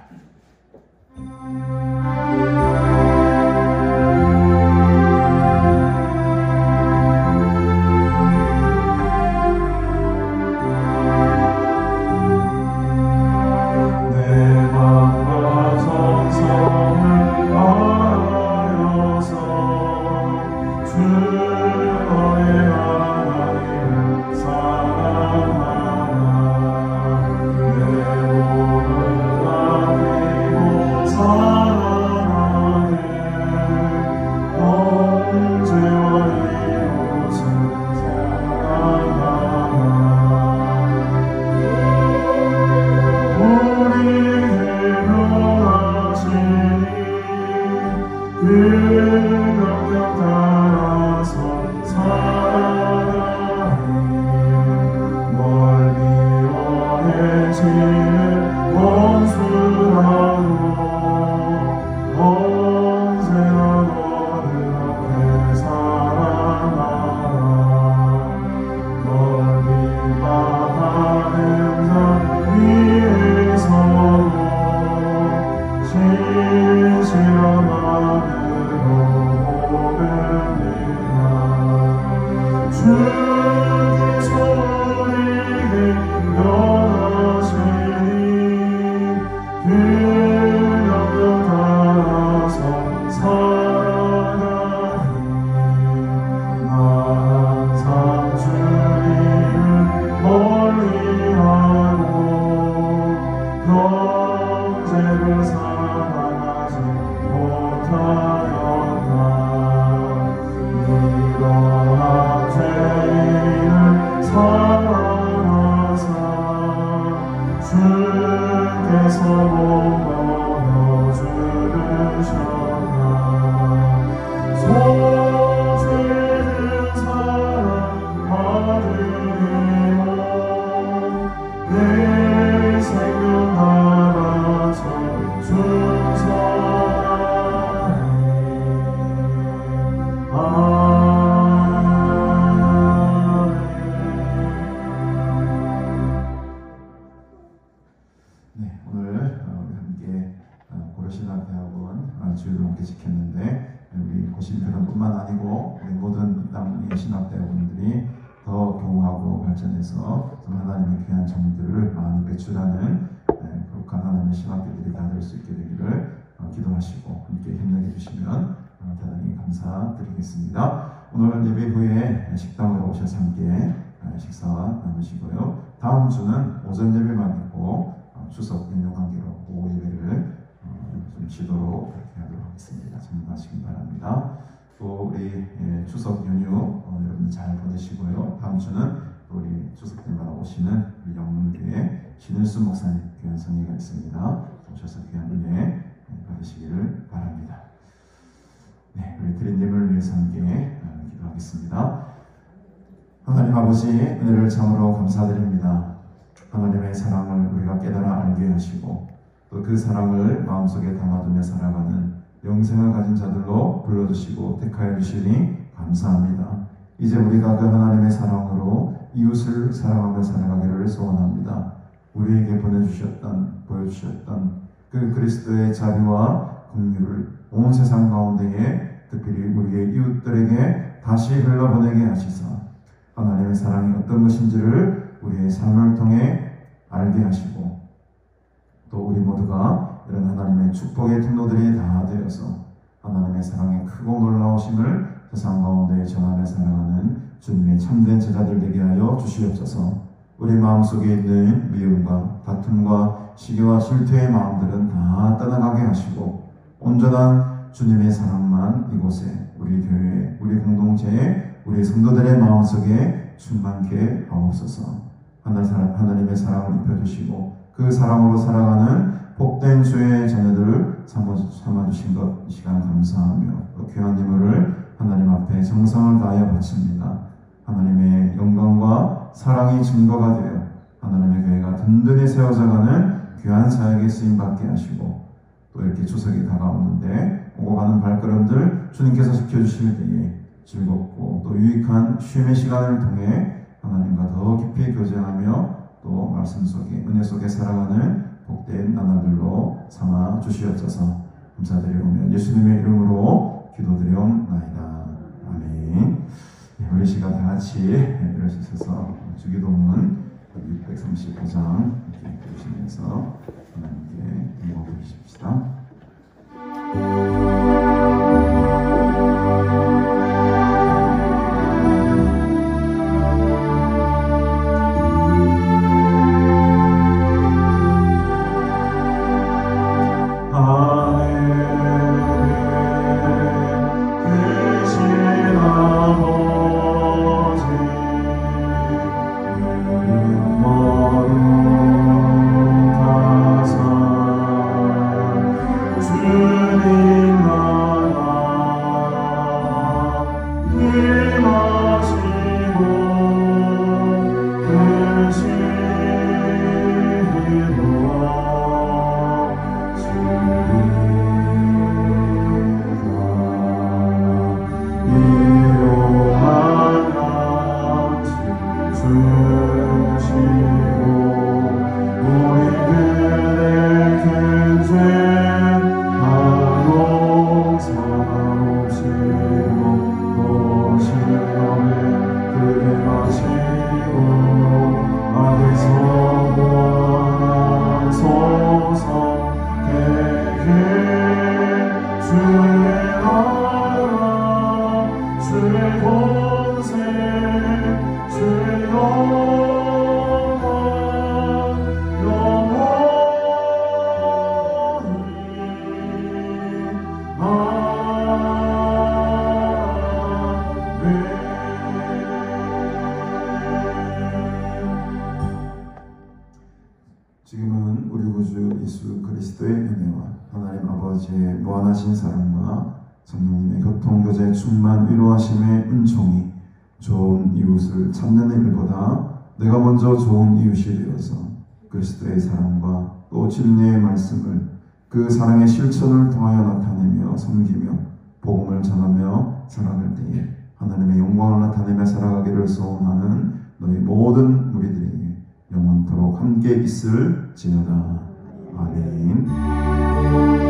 주일을 함께 지켰는데 우리 고신교단뿐만 아니고 우리 모든 땅의 신학대학원들이 더 경우하고 발전해서 하나님의 귀한 정들을 많이 배출하는 거룩한 하나님의 신학교들이 다 될 수 있게 되기를 기도하시고 함께 힘내게 주시면 대단히 감사드리겠습니다. 오늘 예배 후에 식당으로 오셔서 함께 식사 나누시고요. 다음 주는 오전 예배만 있고 추석 연휴 관계로 오후 예배를 좀 쉬도록 그렇게 하도록 하겠습니다. 참고하시기 바랍니다. 또 우리 추석 연휴 여러분 잘 보내시고요. 다음 주는 또 우리 추석 때마다 오시는 우리 영문교회 신일수 목사님 귀한 성회가 있습니다. 오셔서 귀한 은혜 받으시기를 바랍니다. 네, 우리 드린님을 위해서 함께 기도하겠습니다. 하나님 아버지, 은혜를 참으로 감사드립니다. 하나님의 사랑을 우리가 깨달아 알게 하시고 또 그 사랑을 마음속에 담아두며 살아가는 영생을 가진 자들로 불러주시고 택하여 주시니 감사합니다. 이제 우리가 그 하나님의 사랑으로 이웃을 사랑하며 살아가기를 소원합니다. 우리에게 보여주셨던 그 그리스도의 자비와 긍휼을 온 세상 가운데에 특별히 우리의 이웃들에게 다시 흘러보내게 하시사 하나님의 사랑이 어떤 것인지를 우리의 삶을 통해 알게 하시고 또 우리 모두가 이런 하나님의 축복의 통로들이 다 되어서 하나님의 사랑의 크고 놀라우심을 세상 가운데 전하며 살아가는 주님의 참된 제자들 되게 하여 주시옵소서. 우리 마음속에 있는 미움과 다툼과 시기와 실패의 마음들은 다 떠나가게 하시고 온전한 주님의 사랑만 이곳에 우리 교회에 우리 공동체에 우리 성도들의 마음속에 충만케 하옵소서. 하나님의 사랑을 입혀주시고 그 사랑으로 살아가는 복된 주의 자녀들을 삼아주신 것 이 시간 감사하며 또 귀한 예물을 하나님 앞에 정성을 다하여 바칩니다. 하나님의 영광과 사랑이 증거가 되어 하나님의 교회가 든든히 세워져가는 귀한 사역에 쓰임받게 하시고 또 이렇게 추석이 다가오는데 오고 가는 발걸음들 주님께서 지켜주실 때에 즐겁고 또 유익한 쉼의 시간을 통해 하나님과 더 깊이 교제하며 또 말씀 속에 은혜 속에 살아가는 복된 나날들로 삼아 주시옵소서. 감사드리오며 예수님의 이름으로 기도드리옵나이다. 아멘. 우리 시간 다 같이 일어서셔서 주기도문 635장 읽으시면서 하나님께 기도 드리십시다. 지금은 우리 구주 예수 그리스도의 은혜와 하나님 아버지의 무한하신 사랑과 성령님의 교통교제 충만 위로하심의 은총이 좋은 이웃을 찾는 일보다 내가 먼저 좋은 이웃이 되어서 그리스도의 사랑과 또 진리의 말씀을 그 사랑의 실천을 통하여 나타내며 섬기며 복음을 전하며 살아갈 때에 하나님의 영광을 나타내며 살아가기를 소원하는 너희 모든 무리들에게 영원토록 함께 있을지어다. 아멘.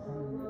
주님